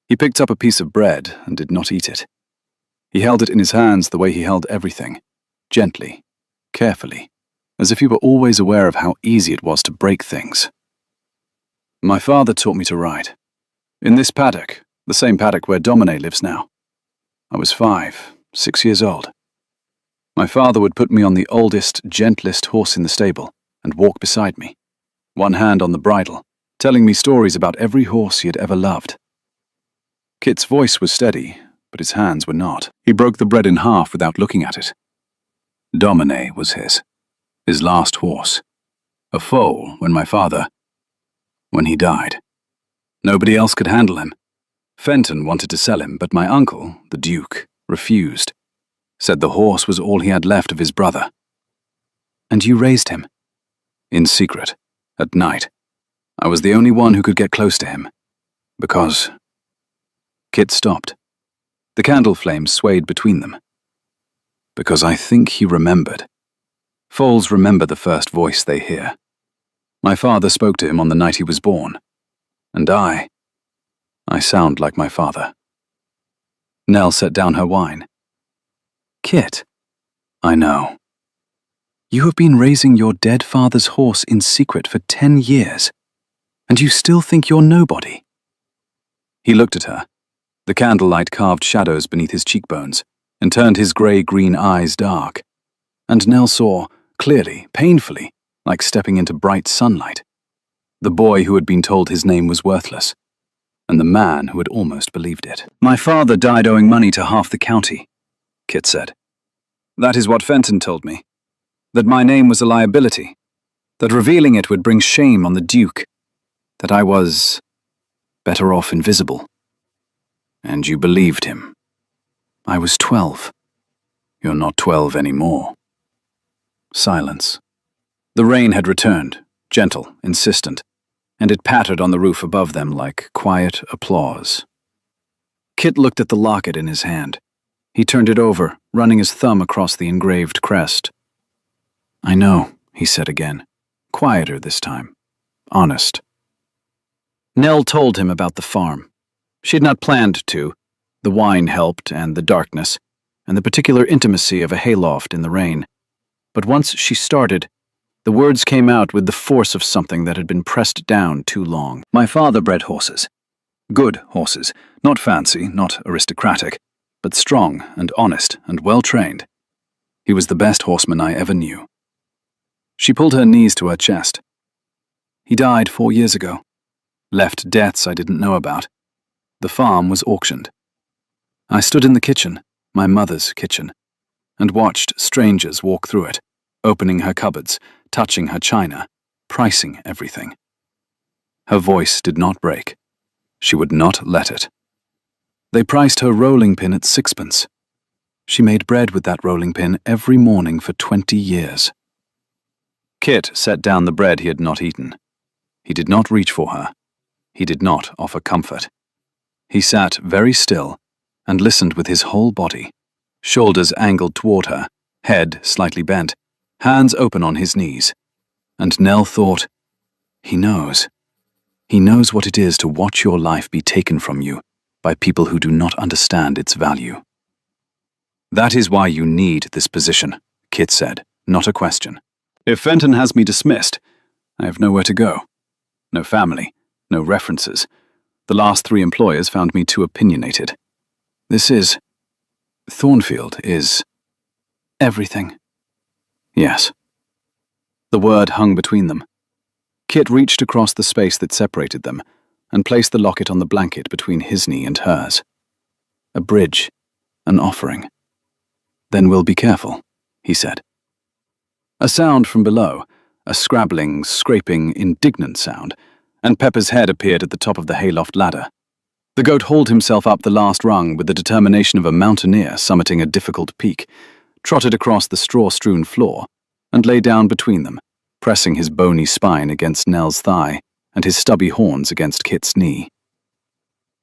He picked up a piece of bread and did not eat it. He held it in his hands the way he held everything, gently, carefully, as if he were always aware of how easy it was to break things. My father taught me to ride. In this paddock, the same paddock where Domine lives now. I was 5, 6 years old. My father would put me on the oldest, gentlest horse in the stable and walk beside me, one hand on the bridle, telling me stories about every horse he had ever loved. Kit's voice was steady, but his hands were not. He broke the bread in half without looking at it. Domine was his last horse. A foal when he died. Nobody else could handle him. Fenton wanted to sell him, but my uncle, the Duke, refused. Said the horse was all he had left of his brother. And you raised him? In secret, at night. I was the only one who could get close to him. Because... Kit stopped. The candle flames swayed between them. Because I think he remembered. Foals remember the first voice they hear. My father spoke to him on the night he was born. And I sound like my father. Nell set down her wine. Kit, I know. You have been raising your dead father's horse in secret for 10 years, and you still think you're nobody. He looked at her. The candlelight carved shadows beneath his cheekbones and turned his grey-green eyes dark. And Nell saw, clearly, painfully, like stepping into bright sunlight, the boy who had been told his name was worthless, and the man who had almost believed it. My father died owing money to half the county, Kit said. That is what Fenton told me, that my name was a liability, that revealing it would bring shame on the Duke, that I was better off invisible. And you believed him. I was 12. You're not 12 anymore. Silence. The rain had returned, gentle, insistent, and it pattered on the roof above them like quiet applause. Kit looked at the locket in his hand. He turned it over, running his thumb across the engraved crest. I know, he said again, quieter this time, honest. Nell told him about the farm. She had not planned to. The wine helped, and the darkness, and the particular intimacy of a hayloft in the rain. But once she started, the words came out with the force of something that had been pressed down too long. My father bred horses. Good horses, not fancy, not aristocratic, but strong and honest and well-trained. He was the best horseman I ever knew. She pulled her knees to her chest. He died 4 years ago. Left debts I didn't know about. The farm was auctioned. I stood in the kitchen, my mother's kitchen, and watched strangers walk through it, opening her cupboards, touching her china, pricing everything. Her voice did not break. She would not let it. They priced her rolling pin at 6pence. She made bread with that rolling pin every morning for 20 years. Kit set down the bread he had not eaten. He did not reach for her. He did not offer comfort. He sat very still and listened with his whole body, shoulders angled toward her, head slightly bent, hands open on his knees. And Nell thought, he knows. He knows what it is to watch your life be taken from you by people who do not understand its value. That is why you need this position, Kit said, not a question. If Fenton has me dismissed, I have nowhere to go. No family, no references. The last 3 employers found me too opinionated. Thornfield is everything. Yes. The word hung between them. Kit reached across the space that separated them and placed the locket on the blanket between his knee and hers. A bridge, an offering. Then we'll be careful, he said. A sound from below, a scrabbling, scraping, indignant sound, and Pepper's head appeared at the top of the hayloft ladder. The goat hauled himself up the last rung with the determination of a mountaineer summiting a difficult peak, trotted across the straw-strewn floor, and lay down between them, pressing his bony spine against Nell's thigh and his stubby horns against Kit's knee.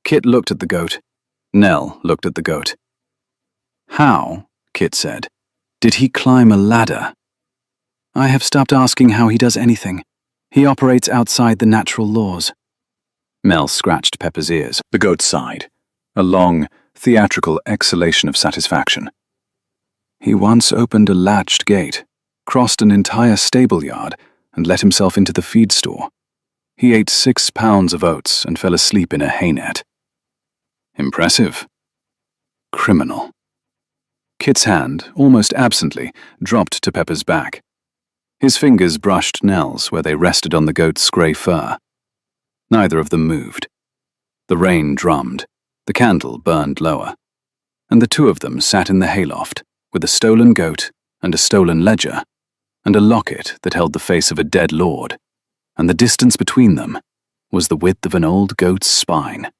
Kit looked at the goat. Nell looked at the goat. How, Kit said, did he climb a ladder? I have stopped asking how he does anything. He operates outside the natural laws. Mel scratched Pepper's ears. The goat sighed, a long, theatrical exhalation of satisfaction. He once opened a latched gate, crossed an entire stable yard, and let himself into the feed store. He ate 6 pounds of oats and fell asleep in a hay net. Impressive. Criminal. Kit's hand, almost absently, dropped to Pepper's back. His fingers brushed Nell's where they rested on the goat's grey fur. Neither of them moved. The rain drummed, the candle burned lower, and the 2 of them sat in the hayloft with a stolen goat and a stolen ledger and a locket that held the face of a dead lord, and the distance between them was the width of an old goat's spine.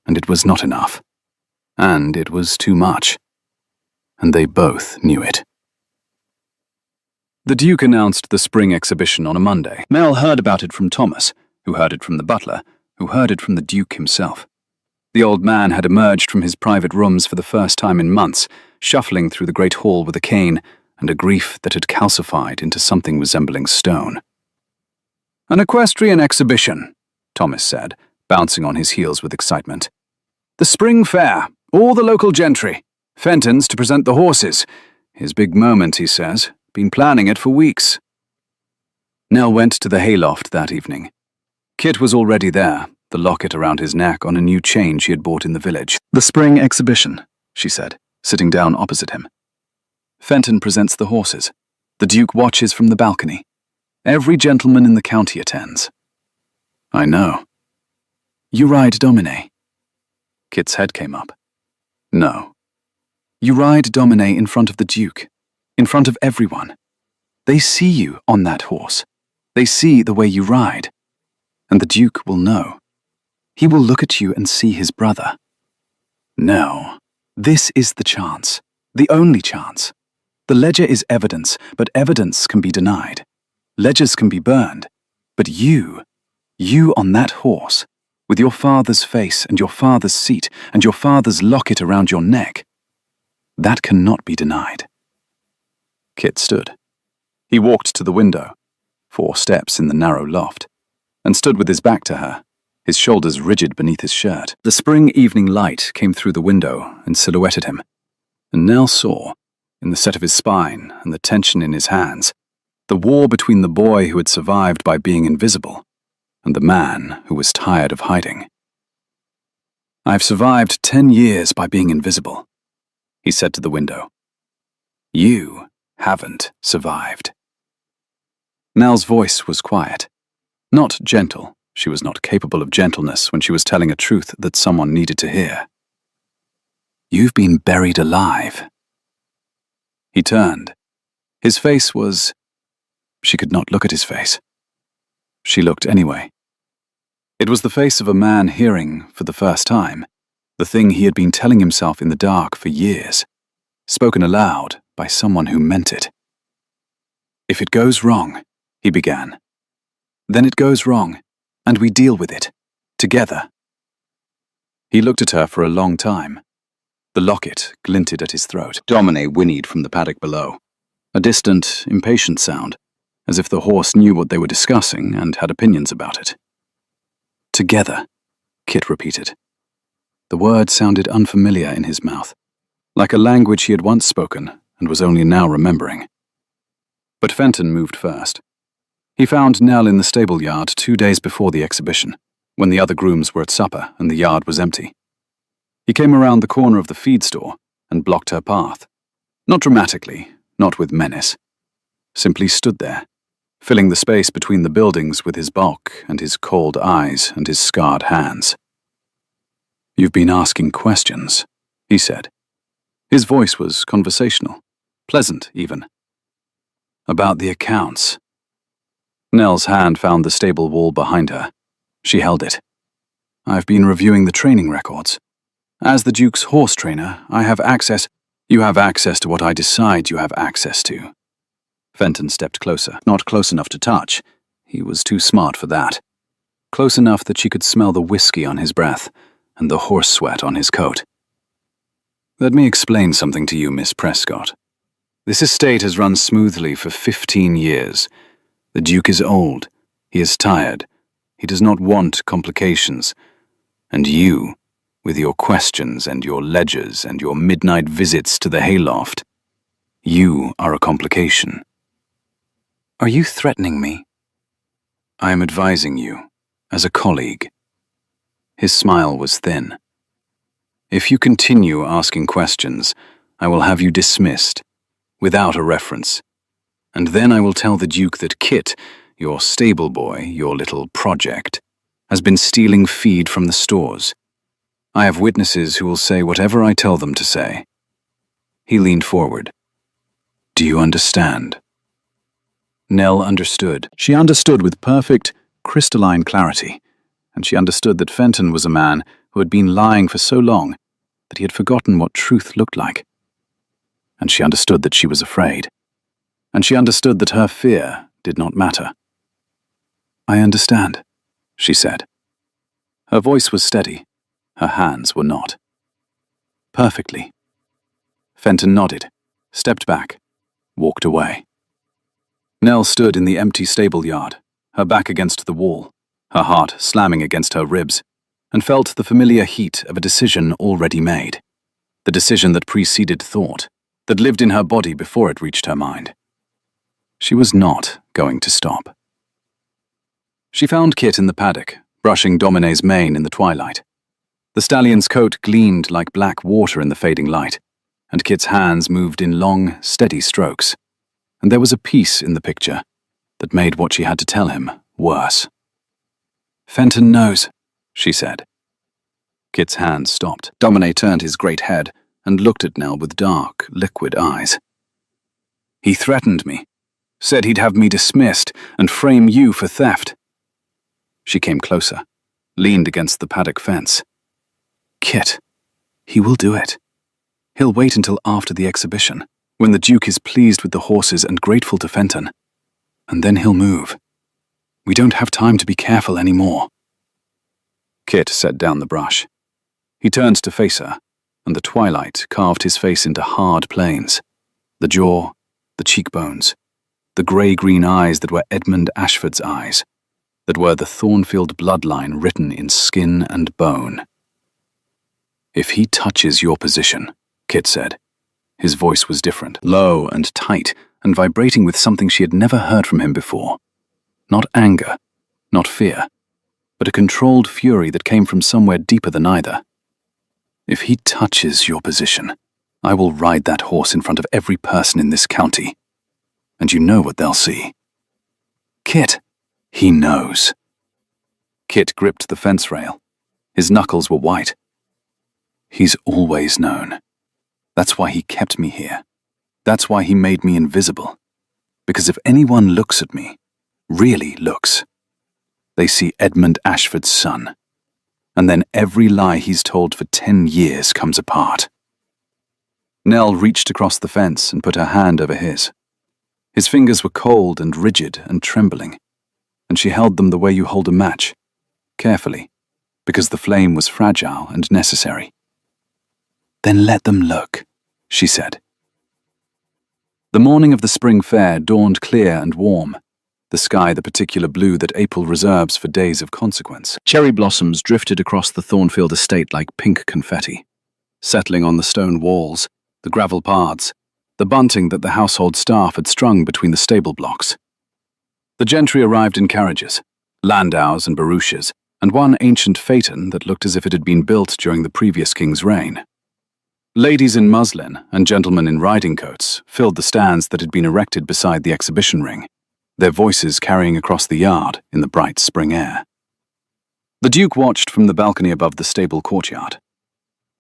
And it was not enough. And it was too much. And they both knew it. The Duke announced the spring exhibition on a Monday. Mel heard about it from Thomas, who heard it from the butler, who heard it from the Duke himself. The old man had emerged from his private rooms for the first time in months, shuffling through the great hall with a cane and a grief that had calcified into something resembling stone. An equestrian exhibition, Thomas said, bouncing on his heels with excitement. The spring fair, all the local gentry. Fenton's to present the horses. His big moment, he says. Been planning it for weeks. Nell went to the hayloft that evening. Kit was already there, the locket around his neck on a new chain she had bought in the village. The spring exhibition, she said, sitting down opposite him. Fenton presents the horses. The Duke watches from the balcony. Every gentleman in the county attends. I know. You ride Domine. Kit's head came up. No. You ride Domine in front of the Duke, in front of everyone. They see you on that horse. They see the way you ride. And the Duke will know. He will look at you and see his brother. No, this is the chance, the only chance. The ledger is evidence, but evidence can be denied. Ledgers can be burned, but you on that horse, with your father's face and your father's seat and your father's locket around your neck, that cannot be denied. Kit stood. He walked to the window, 4 steps in the narrow loft, and stood with his back to her, his shoulders rigid beneath his shirt. The spring evening light came through the window and silhouetted him, and Nell saw, in the set of his spine and the tension in his hands, the war between the boy who had survived by being invisible and the man who was tired of hiding. I've survived 10 years by being invisible, he said to the window. You haven't survived. Nell's voice was quiet, not gentle. She was not capable of gentleness when she was telling a truth that someone needed to hear. You've been buried alive. He turned. His face was... She could not look at his face. She looked anyway. It was the face of a man hearing, for the first time, the thing he had been telling himself in the dark for years, spoken aloud by someone who meant it. If it goes wrong, he began, then it goes wrong, and we deal with it, together. He looked at her for a long time. The locket glinted at his throat. Domine whinnied from the paddock below, a distant, impatient sound, as if the horse knew what they were discussing and had opinions about it. Together, Kit repeated. The word sounded unfamiliar in his mouth, like a language he had once spoken and was only now remembering. But Fenton moved first. He found Nell in the stable yard 2 days before the exhibition, when the other grooms were at supper and the yard was empty. He came around the corner of the feed store and blocked her path. Not dramatically, not with menace. Simply stood there, filling the space between the buildings with his bulk and his cold eyes and his scarred hands. "You've been asking questions," he said. His voice was conversational, pleasant even. "About the accounts." Nell's hand found the stable wall behind her. She held it. "I've been reviewing the training records. As the Duke's horse trainer, I have access. You have access to what I decide you have access to." Fenton stepped closer, not close enough to touch. He was too smart for that. Close enough that she could smell the whiskey on his breath and the horse sweat on his coat. "Let me explain something to you, Miss Prescott. This estate has run smoothly for 15 years. The Duke is old. He is tired. He does not want complications. And you, with your questions and your ledgers and your midnight visits to the hayloft, you are a complication." "Are you threatening me?" "I am advising you, as a colleague." His smile was thin. "If you continue asking questions, I will have you dismissed, without a reference. And then I will tell the Duke that Kit, your stable boy, your little project, has been stealing feed from the stores. I have witnesses who will say whatever I tell them to say." He leaned forward. "Do you understand?" Nell understood. She understood with perfect, crystalline clarity, and she understood that Fenton was a man who had been lying for so long that he had forgotten what truth looked like. And she understood that she was afraid. And she understood that her fear did not matter. "I understand," she said. Her voice was steady. Her hands were not. "Perfectly." Fenton nodded, stepped back, walked away. Nell stood in the empty stable yard, her back against the wall, her heart slamming against her ribs, and felt the familiar heat of a decision already made. The decision that preceded thought, that lived in her body before it reached her mind. She was not going to stop. She found Kit in the paddock, brushing Domine's mane in the twilight. The stallion's coat gleamed like black water in the fading light, and Kit's hands moved in long, steady strokes. And there was a peace in the picture that made what she had to tell him worse. "Fenton knows," she said. Kit's hands stopped. Domine turned his great head and looked at Nell with dark, liquid eyes. "He threatened me, said he'd have me dismissed and frame you for theft." She came closer, leaned against the paddock fence. "Kit, he will do it. He'll wait until after the exhibition, when the Duke is pleased with the horses and grateful to Fenton. And then he'll move. We don't have time to be careful anymore." Kit set down the brush. He turned to face her, and the twilight carved his face into hard planes. The jaw, the cheekbones, the grey-green eyes that were Edmund Ashford's eyes, that were the Thornfield bloodline written in skin and bone. "If he touches your position," Kit said. His voice was different, low and tight, and vibrating with something she had never heard from him before. Not anger, not fear, but a controlled fury that came from somewhere deeper than either. "If he touches your position, I will ride that horse in front of every person in this county. And you know what they'll see." "Kit, he knows." Kit gripped the fence rail. His knuckles were white. "He's always known. That's why he kept me here. That's why he made me invisible. Because if anyone looks at me, really looks, they see Edmund Ashford's son. And then every lie he's told for 10 years comes apart." Nell reached across the fence and put her hand over his. His fingers were cold and rigid and trembling, and she held them the way you hold a match, carefully, because the flame was fragile and necessary. "Then let them look," she said. The morning of the spring fair dawned clear and warm. the sky the particular blue that April reserves for days of consequence. Cherry blossoms drifted across the Thornfield estate like pink confetti, settling on the stone walls, the gravel paths, the bunting that the household staff had strung between the stable blocks. The gentry arrived in carriages, landaus and barouches, and one ancient phaeton that looked as if it had been built during the previous king's reign. Ladies in muslin and gentlemen in riding coats filled the stands that had been erected beside the exhibition ring, their voices carrying across the yard in the bright spring air. The Duke watched from the balcony above the stable courtyard.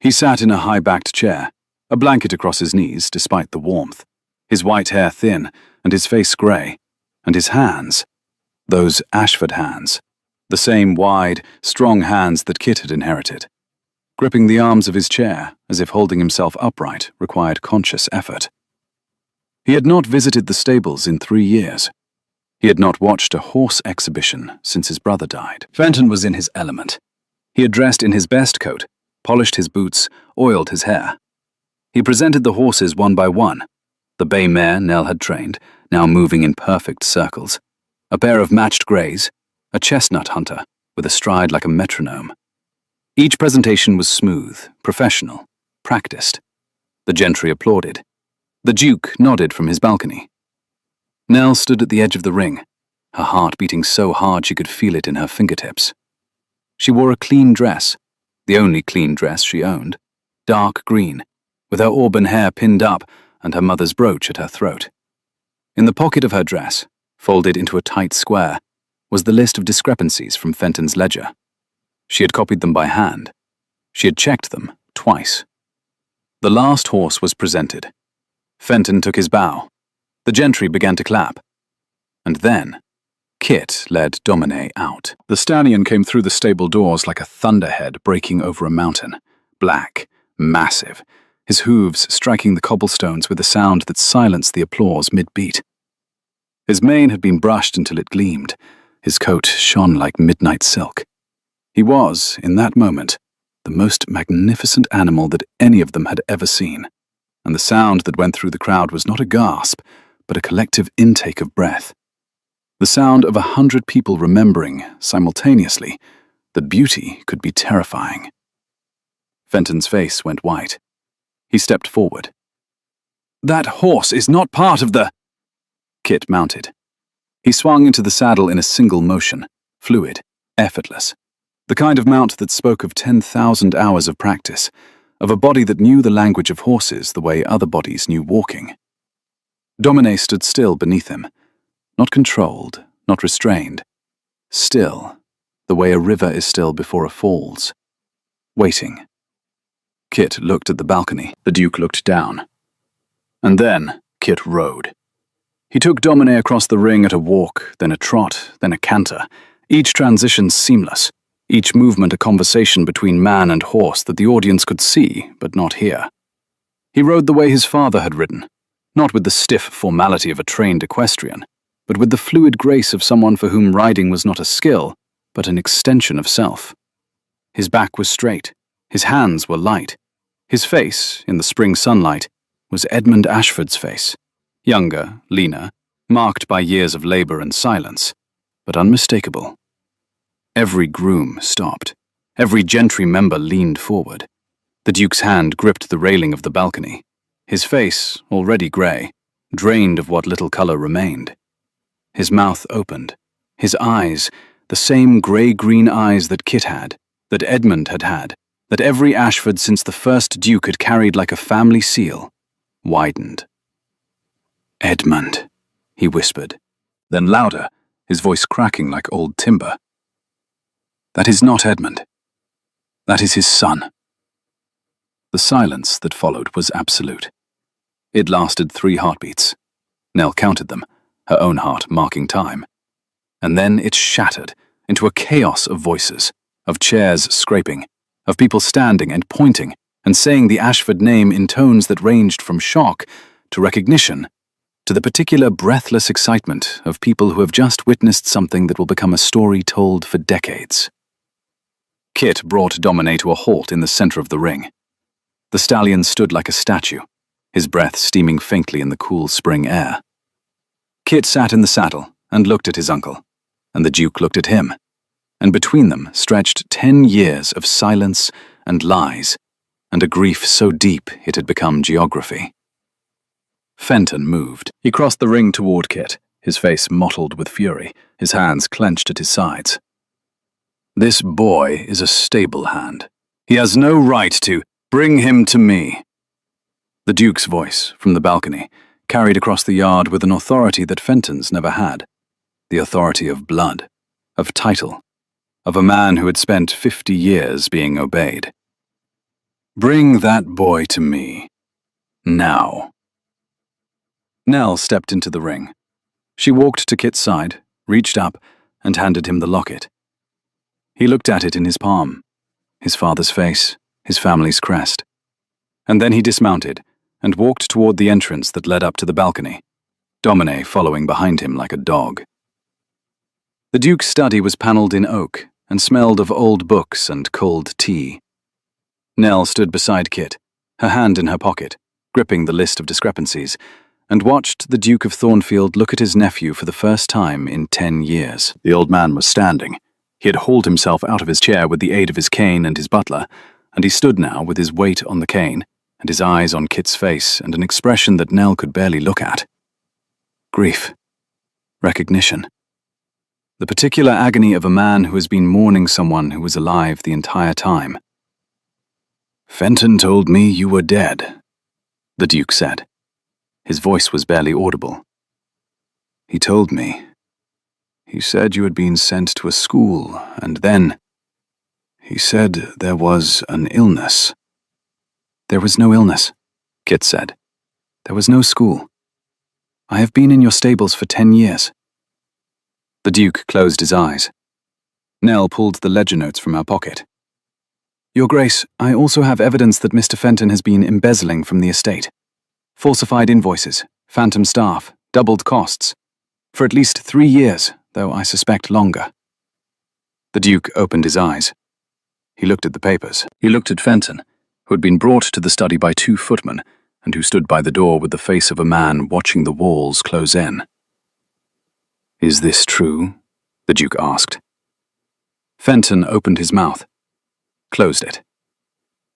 He sat in a high-backed chair, a blanket across his knees despite the warmth, his white hair thin and his face grey, and his hands, those Ashford hands, the same wide, strong hands that Kit had inherited, gripping the arms of his chair as if holding himself upright required conscious effort. He had not visited the stables in 3 years. He had not watched a horse exhibition since his brother died. Fenton was in his element. He had dressed in his best coat, polished his boots, oiled his hair. He presented the horses one by one. The bay mare Nell had trained, now moving in perfect circles. A pair of matched greys, a chestnut hunter with a stride like a metronome. Each presentation was smooth, professional, practiced. The gentry applauded. The Duke nodded from his balcony. Nell stood at the edge of the ring, her heart beating so hard she could feel it in her fingertips. She wore a clean dress, the only clean dress she owned, dark green, with her auburn hair pinned up and her mother's brooch at her throat. In the pocket of her dress, folded into a tight square, was the list of discrepancies from Fenton's ledger. She had copied them by hand. She had checked them twice. The last horse was presented. Fenton took his bow. The gentry began to clap. And then, Kit led Domine out. The stallion came through the stable doors like a thunderhead breaking over a mountain, black, massive, his hooves striking the cobblestones with a sound that silenced the applause mid-beat. His mane had been brushed until it gleamed. His coat shone like midnight silk. He was, in that moment, the most magnificent animal that any of them had ever seen, and the sound that went through the crowd was not a gasp, but a collective intake of breath. The sound of 100 people remembering, simultaneously, that beauty could be terrifying. Fenton's face went white. He stepped forward. "That horse is not part of the—" Kit mounted. He swung into the saddle in a single motion, fluid, effortless. The kind of mount that spoke of 10,000 hours of practice, of a body that knew the language of horses the way other bodies knew walking. Domine stood still beneath him, not controlled, not restrained, still, the way a river is still before it falls, waiting. Kit looked at the balcony. The Duke looked down. And then Kit rode. He took Domine across the ring at a walk, then a trot, then a canter, each transition seamless, each movement a conversation between man and horse that the audience could see but not hear. He rode the way his father had ridden, not with the stiff formality of a trained equestrian, but with the fluid grace of someone for whom riding was not a skill, but an extension of self. His back was straight, his hands were light. His face, in the spring sunlight, was Edmund Ashford's face, younger, leaner, marked by years of labor and silence, but unmistakable. Every groom stopped. Every gentry member leaned forward. The Duke's hand gripped the railing of the balcony. His face, already grey, drained of what little colour remained. His mouth opened. His eyes, the same grey-green eyes that Kit had, that Edmund had had, that every Ashford since the first Duke had carried like a family seal, widened. "Edmund," he whispered, then louder, his voice cracking like old timber. "That is not Edmund. That is his son." The silence that followed was absolute. It lasted 3 heartbeats. Nell counted them, her own heart marking time. And then it shattered into a chaos of voices, of chairs scraping, of people standing and pointing and saying the Ashford name in tones that ranged from shock to recognition, to the particular breathless excitement of people who have just witnessed something that will become a story told for decades. Kit brought Domine to a halt in the center of the ring. The stallion stood like a statue, his breath steaming faintly in the cool spring air. Kit sat in the saddle, and looked at his uncle, and the Duke looked at him, and between them stretched 10 years of silence and lies, and a grief so deep it had become geography. Fenton moved. He crossed the ring toward Kit, his face mottled with fury, his hands clenched at his sides. "This boy is a stable hand. He has no right to. Bring him to me." The Duke's voice, from the balcony, carried across the yard with an authority that Fenton's never had. The authority of blood, of title, of a man who had spent 50 years being obeyed. "Bring that boy to me. Now." Nell stepped into the ring. She walked to Kit's side, reached up, and handed him the locket. He looked at it in his palm, his father's face, his family's crest. And then he dismounted and walked toward the entrance that led up to the balcony, Domine following behind him like a dog. The Duke's study was panelled in oak and smelled of old books and cold tea. Nell stood beside Kit, her hand in her pocket, gripping the list of discrepancies, and watched the Duke of Thornfield look at his nephew for the first time in 10 years. The old man was standing. He had hauled himself out of his chair with the aid of his cane and his butler, and he stood now with his weight on the cane, and his eyes on Kit's face and an expression that Nell could barely look at. Grief. Recognition. The particular agony of a man who has been mourning someone who was alive the entire time. "Fenton told me you were dead," the Duke said. His voice was barely audible. "He told me. He said you had been sent to a school, and then he said there was an illness." "There was no illness," Kit said. "There was no school. I have been in your stables for 10 years. The Duke closed his eyes. Nell pulled the ledger notes from her pocket. "Your Grace, I also have evidence that Mr. Fenton has been embezzling from the estate. Falsified invoices, phantom staff, doubled costs. For at least 3 years, though I suspect longer." The Duke opened his eyes. He looked at the papers. He looked at Fenton, who had been brought to the study by 2 footmen, and who stood by the door with the face of a man watching the walls close in. "Is this true?" the Duke asked. Fenton opened his mouth, closed it,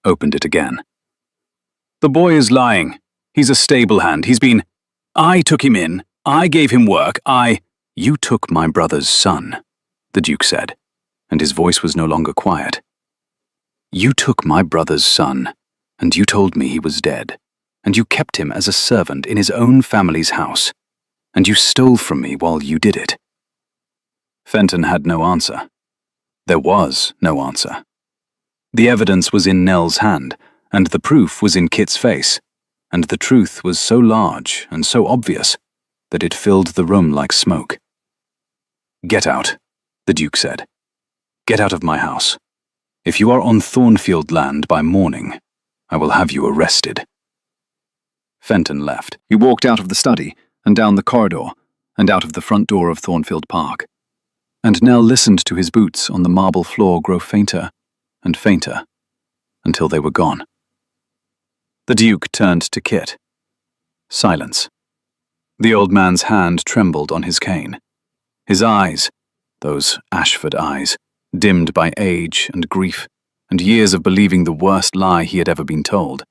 opened it again. "The boy is lying. He's a stable hand. I took him in. I gave him work. You took my brother's son," the Duke said, and his voice was no longer quiet. "You took my brother's son, and you told me he was dead, and you kept him as a servant in his own family's house, and you stole from me while you did it." Fenton had no answer. There was no answer. The evidence was in Nell's hand, and the proof was in Kit's face, and the truth was so large and so obvious that it filled the room like smoke. "Get out," the Duke said. "Get out of my house. If you are on Thornfield land by morning, I will have you arrested." Fenton left. He walked out of the study, and down the corridor, and out of the front door of Thornfield Park. And Nell listened to his boots on the marble floor grow fainter and fainter, until they were gone. The Duke turned to Kit. Silence. The old man's hand trembled on his cane. His eyes, those Ashford eyes, dimmed by age and grief and years of believing the worst lie he had ever been told,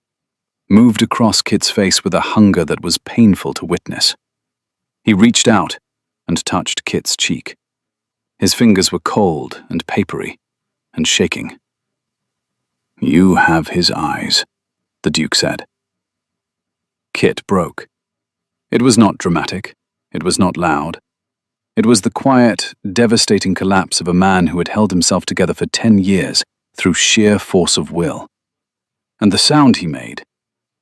moved across Kit's face with a hunger that was painful to witness. He reached out and touched Kit's cheek. His fingers were cold and papery and shaking. "You have his eyes," the Duke said. Kit broke. It was not dramatic. It was not loud. It was the quiet, devastating collapse of a man who had held himself together for 10 years through sheer force of will. And the sound he made,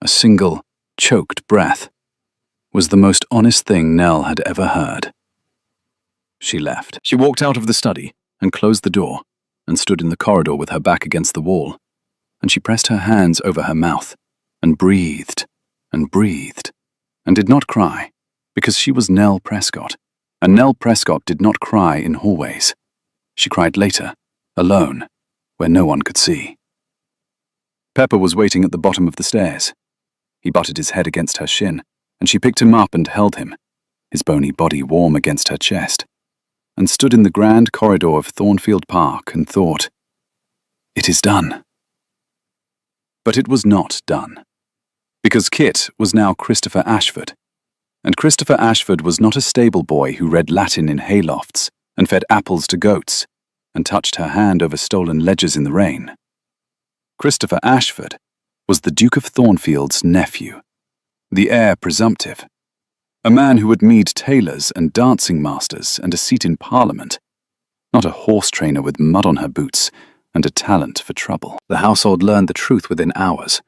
a single, choked breath, was the most honest thing Nell had ever heard. She left. She walked out of the study and closed the door and stood in the corridor with her back against the wall, and she pressed her hands over her mouth and breathed and breathed and did not cry because she was Nell Prescott, and Nell Prescott did not cry in hallways. She cried later, alone, where no one could see. Pepper was waiting at the bottom of the stairs. He butted his head against her shin, and she picked him up and held him. his bony body warm against her chest, and stood in the grand corridor of Thornfield Park and thought, "It is done." But it was not done, because Kit was now Christopher Ashford, and Christopher Ashford was not a stable boy who read Latin in haylofts and fed apples to goats and touched her hand over stolen ledgers in the rain. Christopher Ashford was the Duke of Thornfield's nephew, the heir presumptive, a man who would meet tailors and dancing masters and a seat in Parliament, not a horse trainer with mud on her boots and a talent for trouble. The household learned the truth within hours.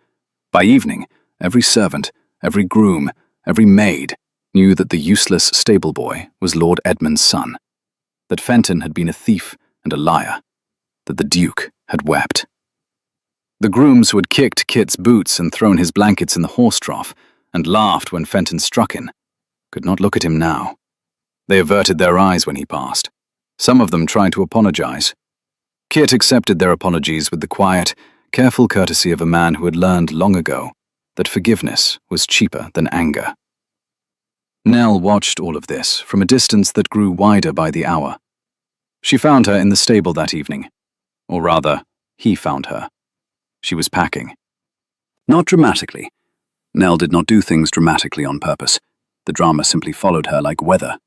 By evening, every servant, every groom, every maid knew that the useless stable boy was Lord Edmund's son, that Fenton had been a thief and a liar, that the Duke had wept. The grooms who had kicked Kit's boots and thrown his blankets in the horse trough and laughed when Fenton struck him could not look at him now. They averted their eyes when he passed. Some of them tried to apologize. Kit accepted their apologies with the quiet, careful courtesy of a man who had learned long ago that forgiveness was cheaper than anger. Nell watched all of this from a distance that grew wider by the hour. She found her in the stable that evening. Or rather, he found her. She was packing. Not dramatically. Nell did not do things dramatically on purpose. The drama simply followed her like weather.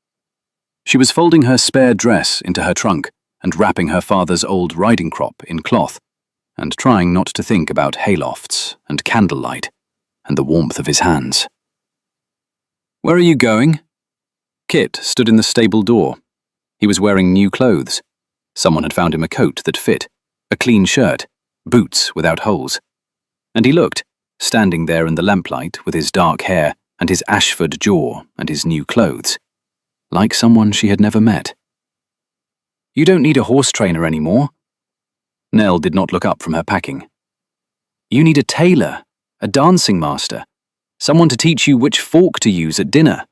She was folding her spare dress into her trunk and wrapping her father's old riding crop in cloth, and trying not to think about haylofts and candlelight and the warmth of his hands. "Where are you going?" Kit stood in the stable door. He was wearing new clothes. Someone had found him a coat that fit, a clean shirt, boots without holes. And he looked, standing there in the lamplight with his dark hair and his Ashford jaw and his new clothes, like someone she had never met. "You don't need a horse trainer anymore." Nell did not look up from her packing. "You need a tailor, a dancing master, someone to teach you which fork to use at dinner."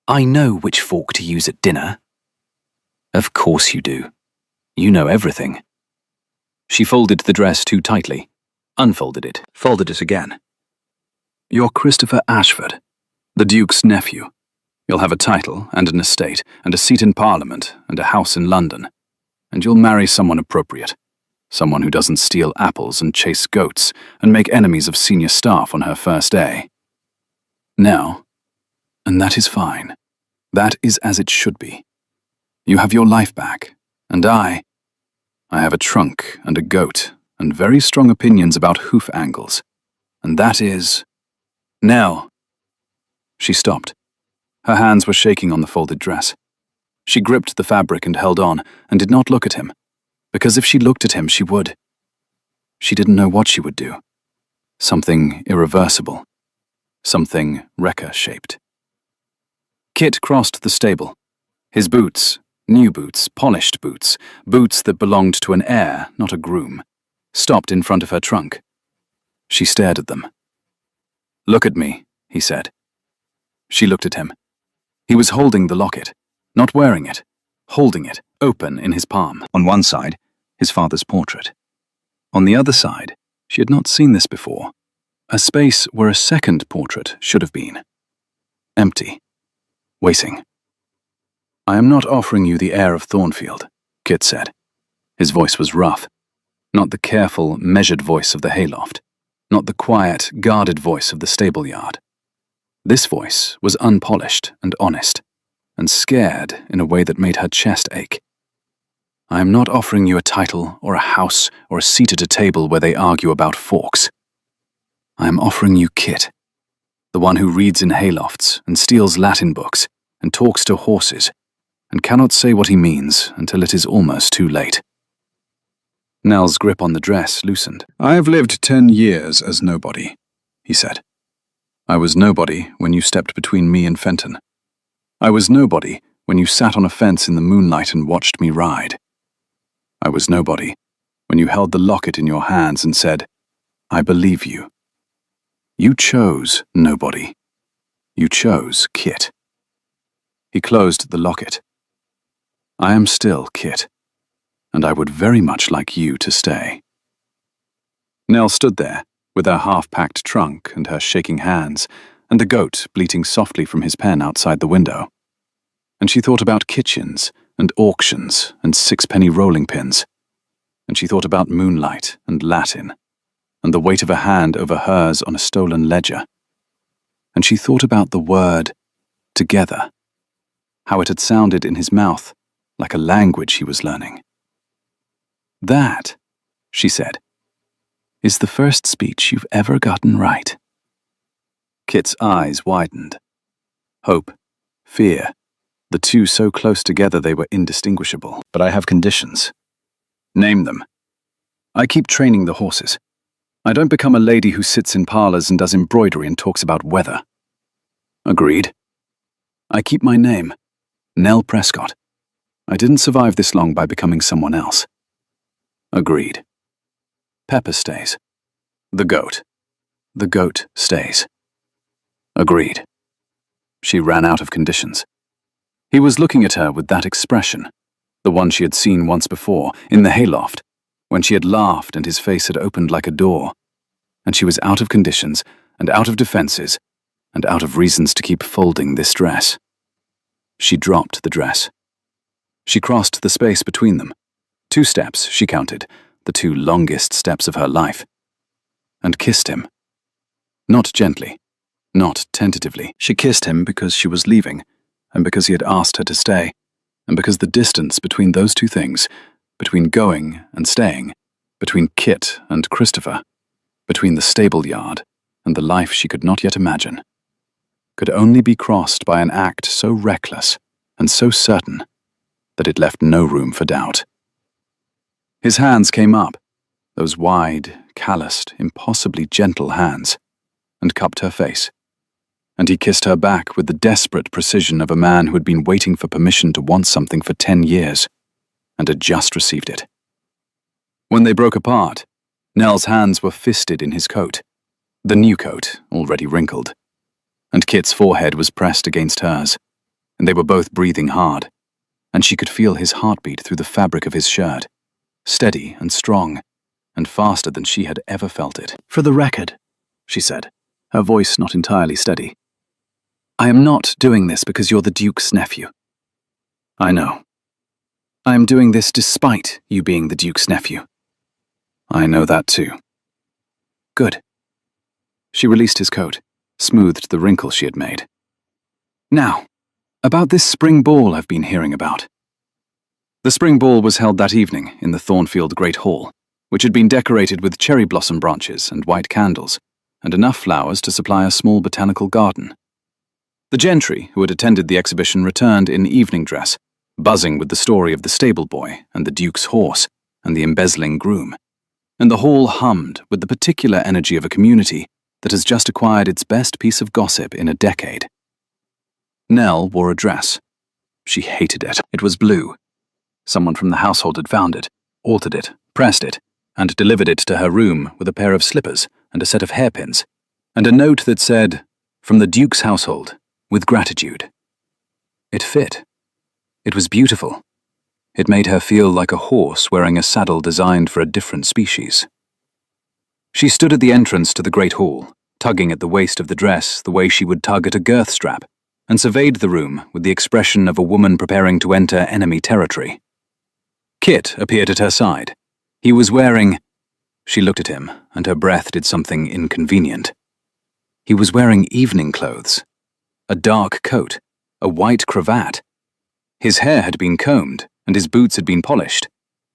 "I know which fork to use at dinner." "Of course you do. You know everything." She folded the dress too tightly, unfolded it, folded it again. "You're Christopher Ashford, the Duke's nephew. You'll have a title and an estate and a seat in Parliament and a house in London. And you'll marry someone appropriate. Someone who doesn't steal apples and chase goats and make enemies of senior staff on her first day. Now, and that is fine. That is as it should be. You have your life back, and I have a trunk and a goat and very strong opinions about hoof angles. And that is... Nell." She stopped. Her hands were shaking on the folded dress. She gripped the fabric and held on, and did not look at him, because if she looked at him, she would. She didn't know what she would do. Something irreversible. Something Wrecker-shaped. Kit crossed the stable. His boots, new boots, polished boots, boots that belonged to an heir, not a groom, stopped in front of her trunk. She stared at them. "Look at me," he said. She looked at him. He was holding the locket, not wearing it, holding it, open in his palm. On one side, his father's portrait. On the other side, she had not seen this before, a space where a second portrait should have been. Empty. Waiting. "I am not offering you the heir of Thornfield," Kit said. His voice was rough, not the careful, measured voice of the hayloft, not the quiet, guarded voice of the stable yard. This voice was unpolished and honest, and scared in a way that made her chest ache. "I am not offering you a title or a house or a seat at a table where they argue about forks. I am offering you Kit, the one who reads in haylofts and steals Latin books and talks to horses and cannot say what he means until it is almost too late." Nell's grip on the dress loosened. "I have lived 10 years as nobody," he said. "I was nobody when you stepped between me and Fenton. I was nobody when you sat on a fence in the moonlight and watched me ride. I was nobody when you held the locket in your hands and said, 'I believe you.' You chose nobody. You chose Kit." He closed the locket. "I am still Kit, and I would very much like you to stay." Nell stood there, with her half-packed trunk and her shaking hands, and the goat bleating softly from his pen outside the window. And she thought about kitchens and auctions and sixpenny rolling pins. And she thought about moonlight and Latin, and the weight of a hand over hers on a stolen ledger. And she thought about the word together, how it had sounded in his mouth like a language he was learning. "That," she said, "is the first speech you've ever gotten right." Kit's eyes widened. Hope, fear, the two so close together they were indistinguishable. "But I have conditions." "Name them." "I keep training the horses. I don't become a lady who sits in parlors and does embroidery and talks about weather." "Agreed." "I keep my name, Nell Prescott. I didn't survive this long by becoming someone else." "Agreed." "Pepper stays." "The goat." "The goat stays." "Agreed." She ran out of conditions. He was looking at her with that expression, the one she had seen once before, in the hayloft, when she had laughed and his face had opened like a door, and she was out of conditions, and out of defenses, and out of reasons to keep folding this dress. She dropped the dress. She crossed the space between them. 2 steps, she counted, the 2 longest steps of her life, and kissed him. Not gently, not tentatively. She kissed him because she was leaving, and because he had asked her to stay, and because the distance between those 2 things, between going and staying, between Kit and Christopher, between the stable yard and the life she could not yet imagine, could only be crossed by an act so reckless and so certain that it left no room for doubt. His hands came up, those wide, calloused, impossibly gentle hands, and cupped her face, and he kissed her back with the desperate precision of a man who had been waiting for permission to want something for 10 years, and had just received it. When they broke apart, Nell's hands were fisted in his coat, the new coat, already wrinkled, and Kit's forehead was pressed against hers, and they were both breathing hard, and she could feel his heartbeat through the fabric of his shirt, steady and strong, and faster than she had ever felt it. "For the record," she said, her voice not entirely steady, "I am not doing this because you're the Duke's nephew." "I know." "I am doing this despite you being the Duke's nephew." "I know that too." "Good." She released his coat, smoothed the wrinkle she had made. "Now, about this spring ball I've been hearing about." The spring ball was held that evening in the Thornfield Great Hall, which had been decorated with cherry blossom branches and white candles, and enough flowers to supply a small botanical garden. The gentry who had attended the exhibition returned in evening dress, buzzing with the story of the stable boy and the Duke's horse and the embezzling groom, and the hall hummed with the particular energy of a community that has just acquired its best piece of gossip in a decade. Nell wore a dress. She hated it. It was blue. Someone from the household had found it, altered it, pressed it, and delivered it to her room with a pair of slippers and a set of hairpins, and a note that said, "From the Duke's household, with gratitude." It fit. It was beautiful. It made her feel like a horse wearing a saddle designed for a different species. She stood at the entrance to the great hall, tugging at the waist of the dress the way she would tug at a girth strap, and surveyed the room with the expression of a woman preparing to enter enemy territory. Kit appeared at her side. He was wearing... She looked at him, and her breath did something inconvenient. He was wearing evening clothes. A dark coat, a white cravat. His hair had been combed, and his boots had been polished,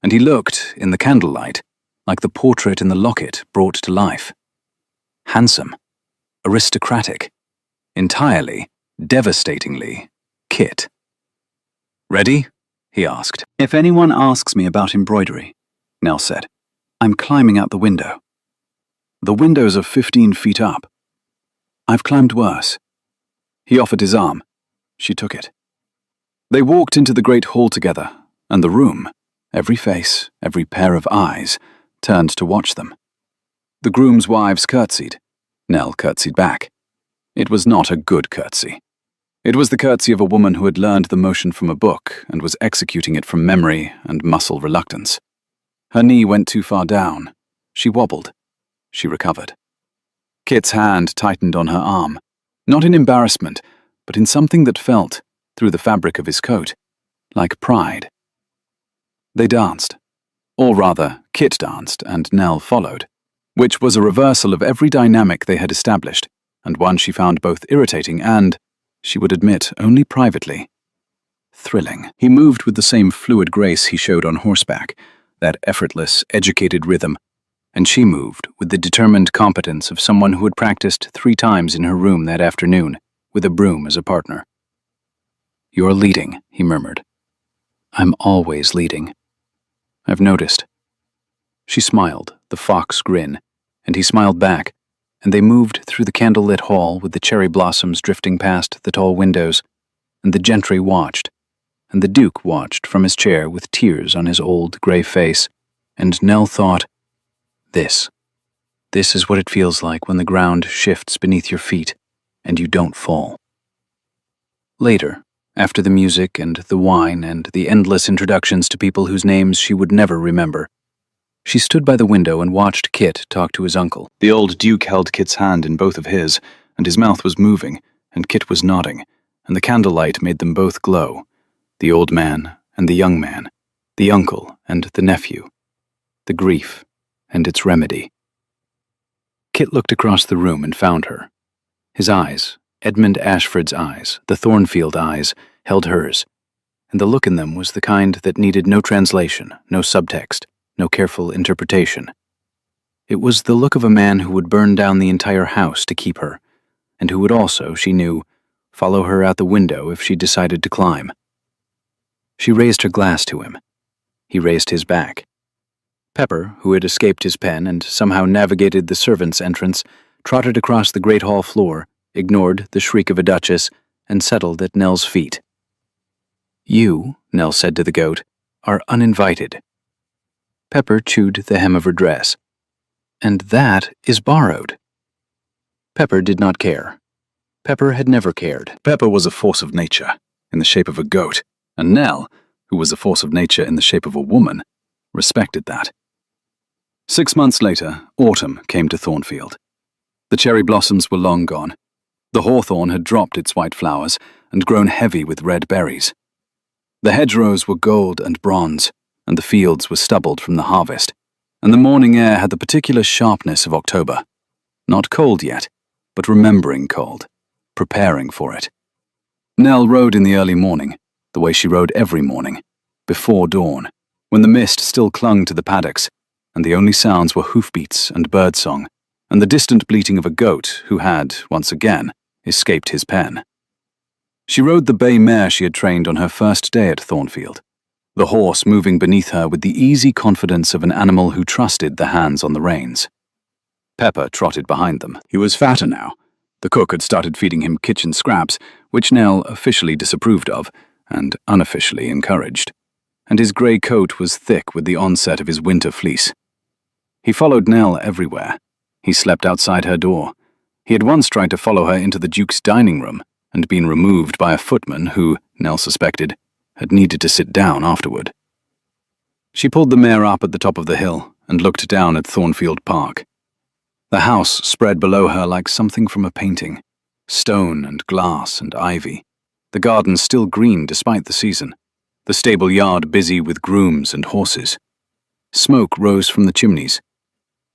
and he looked, in the candlelight, like the portrait in the locket brought to life. Handsome, aristocratic, entirely, devastatingly, Kit. "Ready?" he asked. "If anyone asks me about embroidery," Nell said, "I'm climbing out the window. The windows are 15 feet up. I've climbed worse." He offered his arm. She took it. They walked into the great hall together, and the room, every face, every pair of eyes, turned to watch them. The groom's wives curtsied. Nell curtsied back. It was not a good curtsy. It was the curtsy of a woman who had learned the motion from a book and was executing it from memory and muscle reluctance. Her knee went too far down. She wobbled. She recovered. Kit's hand tightened on her arm. Not in embarrassment, but in something that felt, through the fabric of his coat, like pride. They danced. Or rather, Kit danced and Nell followed, which was a reversal of every dynamic they had established, and one she found both irritating and, she would admit only privately, thrilling. He moved with the same fluid grace he showed on horseback, that effortless, educated rhythm, and she moved with the determined competence of someone who had practiced 3 times in her room that afternoon, with a broom as a partner. "You're leading," he murmured. "I'm always leading. I've noticed." She smiled, the fox grin, and he smiled back, and they moved through the candle-lit hall with the cherry blossoms drifting past the tall windows, and the gentry watched, and the Duke watched from his chair with tears on his old grey face, and Nell thought, This is what it feels like when the ground shifts beneath your feet and you don't fall. Later, after the music and the wine and the endless introductions to people whose names she would never remember, she stood by the window and watched Kit talk to his uncle. The old Duke held Kit's hand in both of his, and his mouth was moving, and Kit was nodding, and the candlelight made them both glow. The old man and the young man, the uncle and the nephew, the grief and its remedy. Kit looked across the room and found her. His eyes, Edmund Ashford's eyes, the Thornfield eyes, held hers, and the look in them was the kind that needed no translation, no subtext, no careful interpretation. It was the look of a man who would burn down the entire house to keep her, and who would also, she knew, follow her out the window if she decided to climb. She raised her glass to him. He raised his back. Pepper, who had escaped his pen and somehow navigated the servants' entrance, trotted across the great hall floor, ignored the shriek of a duchess, and settled at Nell's feet. "You," Nell said to the goat, "are uninvited." Pepper chewed the hem of her dress. "And that is borrowed." Pepper did not care. Pepper had never cared. Pepper was a force of nature, in the shape of a goat, and Nell, who was a force of nature in the shape of a woman, respected that. 6 months later, autumn came to Thornfield. The cherry blossoms were long gone. The hawthorn had dropped its white flowers and grown heavy with red berries. The hedgerows were gold and bronze, and the fields were stubbled from the harvest, and the morning air had the particular sharpness of October. Not cold yet, but remembering cold, preparing for it. Nell rode in the early morning, the way she rode every morning, before dawn, when the mist still clung to the paddocks, and the only sounds were hoofbeats and birdsong, and the distant bleating of a goat who had, once again, escaped his pen. She rode the bay mare she had trained on her first day at Thornfield, the horse moving beneath her with the easy confidence of an animal who trusted the hands on the reins. Pepper trotted behind them. He was fatter now. The cook had started feeding him kitchen scraps, which Nell officially disapproved of, and unofficially encouraged, and his grey coat was thick with the onset of his winter fleece. He followed Nell everywhere. He slept outside her door. He had once tried to follow her into the Duke's dining room, and been removed by a footman who, Nell suspected, had needed to sit down afterward. She pulled the mare up at the top of the hill and looked down at Thornfield Park. The house spread below her like something from a painting, stone and glass and ivy, the garden still green despite the season, the stable yard busy with grooms and horses. Smoke rose from the chimneys.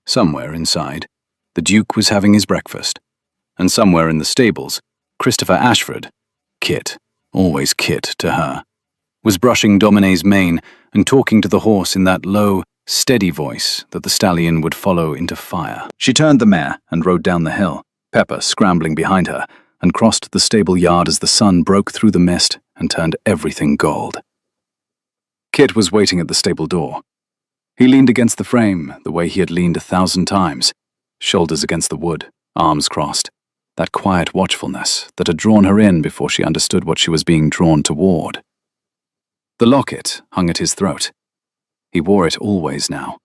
Somewhere inside, the Duke was having his breakfast, and somewhere in the stables, Christopher Ashford, Kit, always Kit to her, was brushing Dominé's mane and talking to the horse in that low, steady voice that the stallion would follow into fire. She turned the mare and rode down the hill, Pepper scrambling behind her, and crossed the stable yard as the sun broke through the mist and turned everything gold. Kit was waiting at the stable door. He leaned against the frame the way he had leaned 1,000 times, shoulders against the wood, arms crossed, that quiet watchfulness that had drawn her in before she understood what she was being drawn toward. The locket hung at his throat. He wore it always now,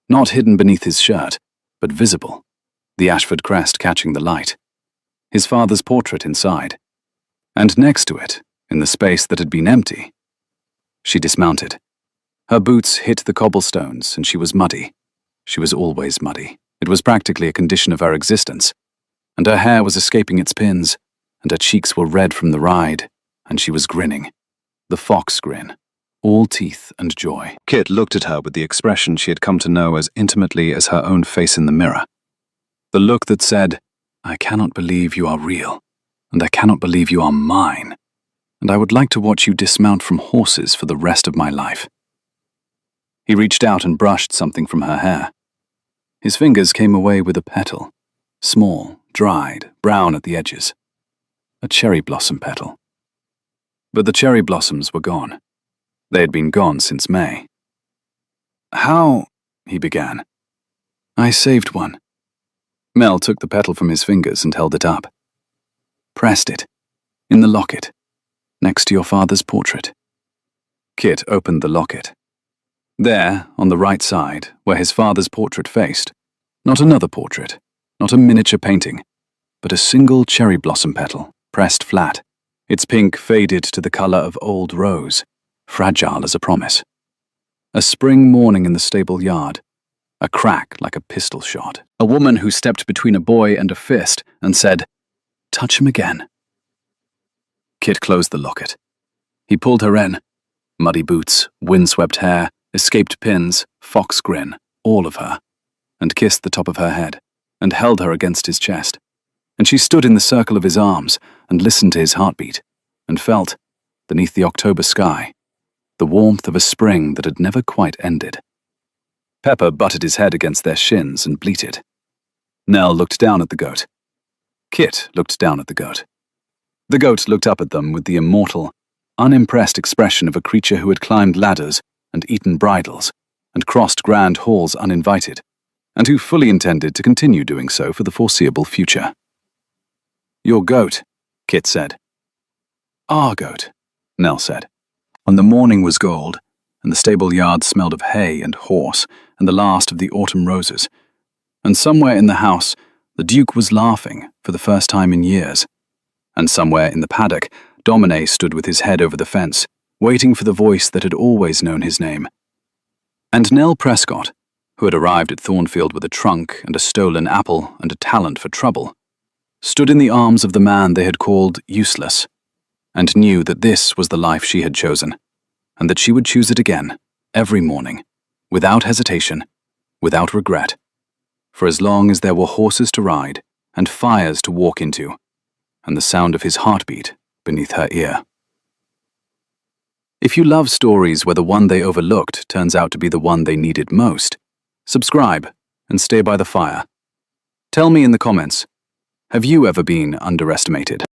not hidden beneath his shirt, but visible, the Ashford crest catching the light. His father's portrait inside. And next to it, in the space that had been empty, she dismounted. Her boots hit the cobblestones and she was muddy. She was always muddy. It was practically a condition of her existence. And her hair was escaping its pins, and her cheeks were red from the ride, and she was grinning. The fox grin, all teeth and joy. Kit looked at her with the expression she had come to know as intimately as her own face in the mirror. The look that said, "I cannot believe you are real, and I cannot believe you are mine, and I would like to watch you dismount from horses for the rest of my life." He reached out and brushed something from her hair. His fingers came away with a petal, small, dried, brown at the edges. A cherry blossom petal. But the cherry blossoms were gone. They had been gone since May. "How?" he began. "I saved one." Mel took the petal from his fingers and held it up. "Pressed it. In the locket. Next to your father's portrait." Kit opened the locket. There, on the right side, where his father's portrait faced, not another portrait, not a miniature painting, but a single cherry blossom petal, pressed flat, its pink faded to the color of old rose, fragile as a promise. A spring morning in the stable yard, a crack like a pistol shot. A woman who stepped between a boy and a fist and said, "Touch him again." Kit closed the locket. He pulled her in. Muddy boots, windswept hair, escaped pins, fox grin, all of her, and kissed the top of her head, and held her against his chest. And she stood in the circle of his arms and listened to his heartbeat, and felt, beneath the October sky, the warmth of a spring that had never quite ended. Pepper butted his head against their shins and bleated. Nell looked down at the goat. Kit looked down at the goat. The goat looked up at them with the immortal, unimpressed expression of a creature who had climbed ladders and eaten bridles and crossed grand halls uninvited, and who fully intended to continue doing so for the foreseeable future. "Your goat," Kit said. "Our goat," Nell said. When the morning was gold, and the stable yard smelled of hay and horse and the last of the autumn roses, and somewhere in the house the Duke was laughing for the first time in years, and somewhere in the paddock Domine stood with his head over the fence, waiting for the voice that had always known his name. And Nell Prescott, who had arrived at Thornfield with a trunk and a stolen apple and a talent for trouble, stood in the arms of the man they had called useless, and knew that this was the life she had chosen, and that she would choose it again, every morning, without hesitation, without regret, for as long as there were horses to ride and fires to walk into, and the sound of his heartbeat beneath her ear. If you love stories where the one they overlooked turns out to be the one they needed most, subscribe and stay by the fire. Tell me in the comments, have you ever been underestimated?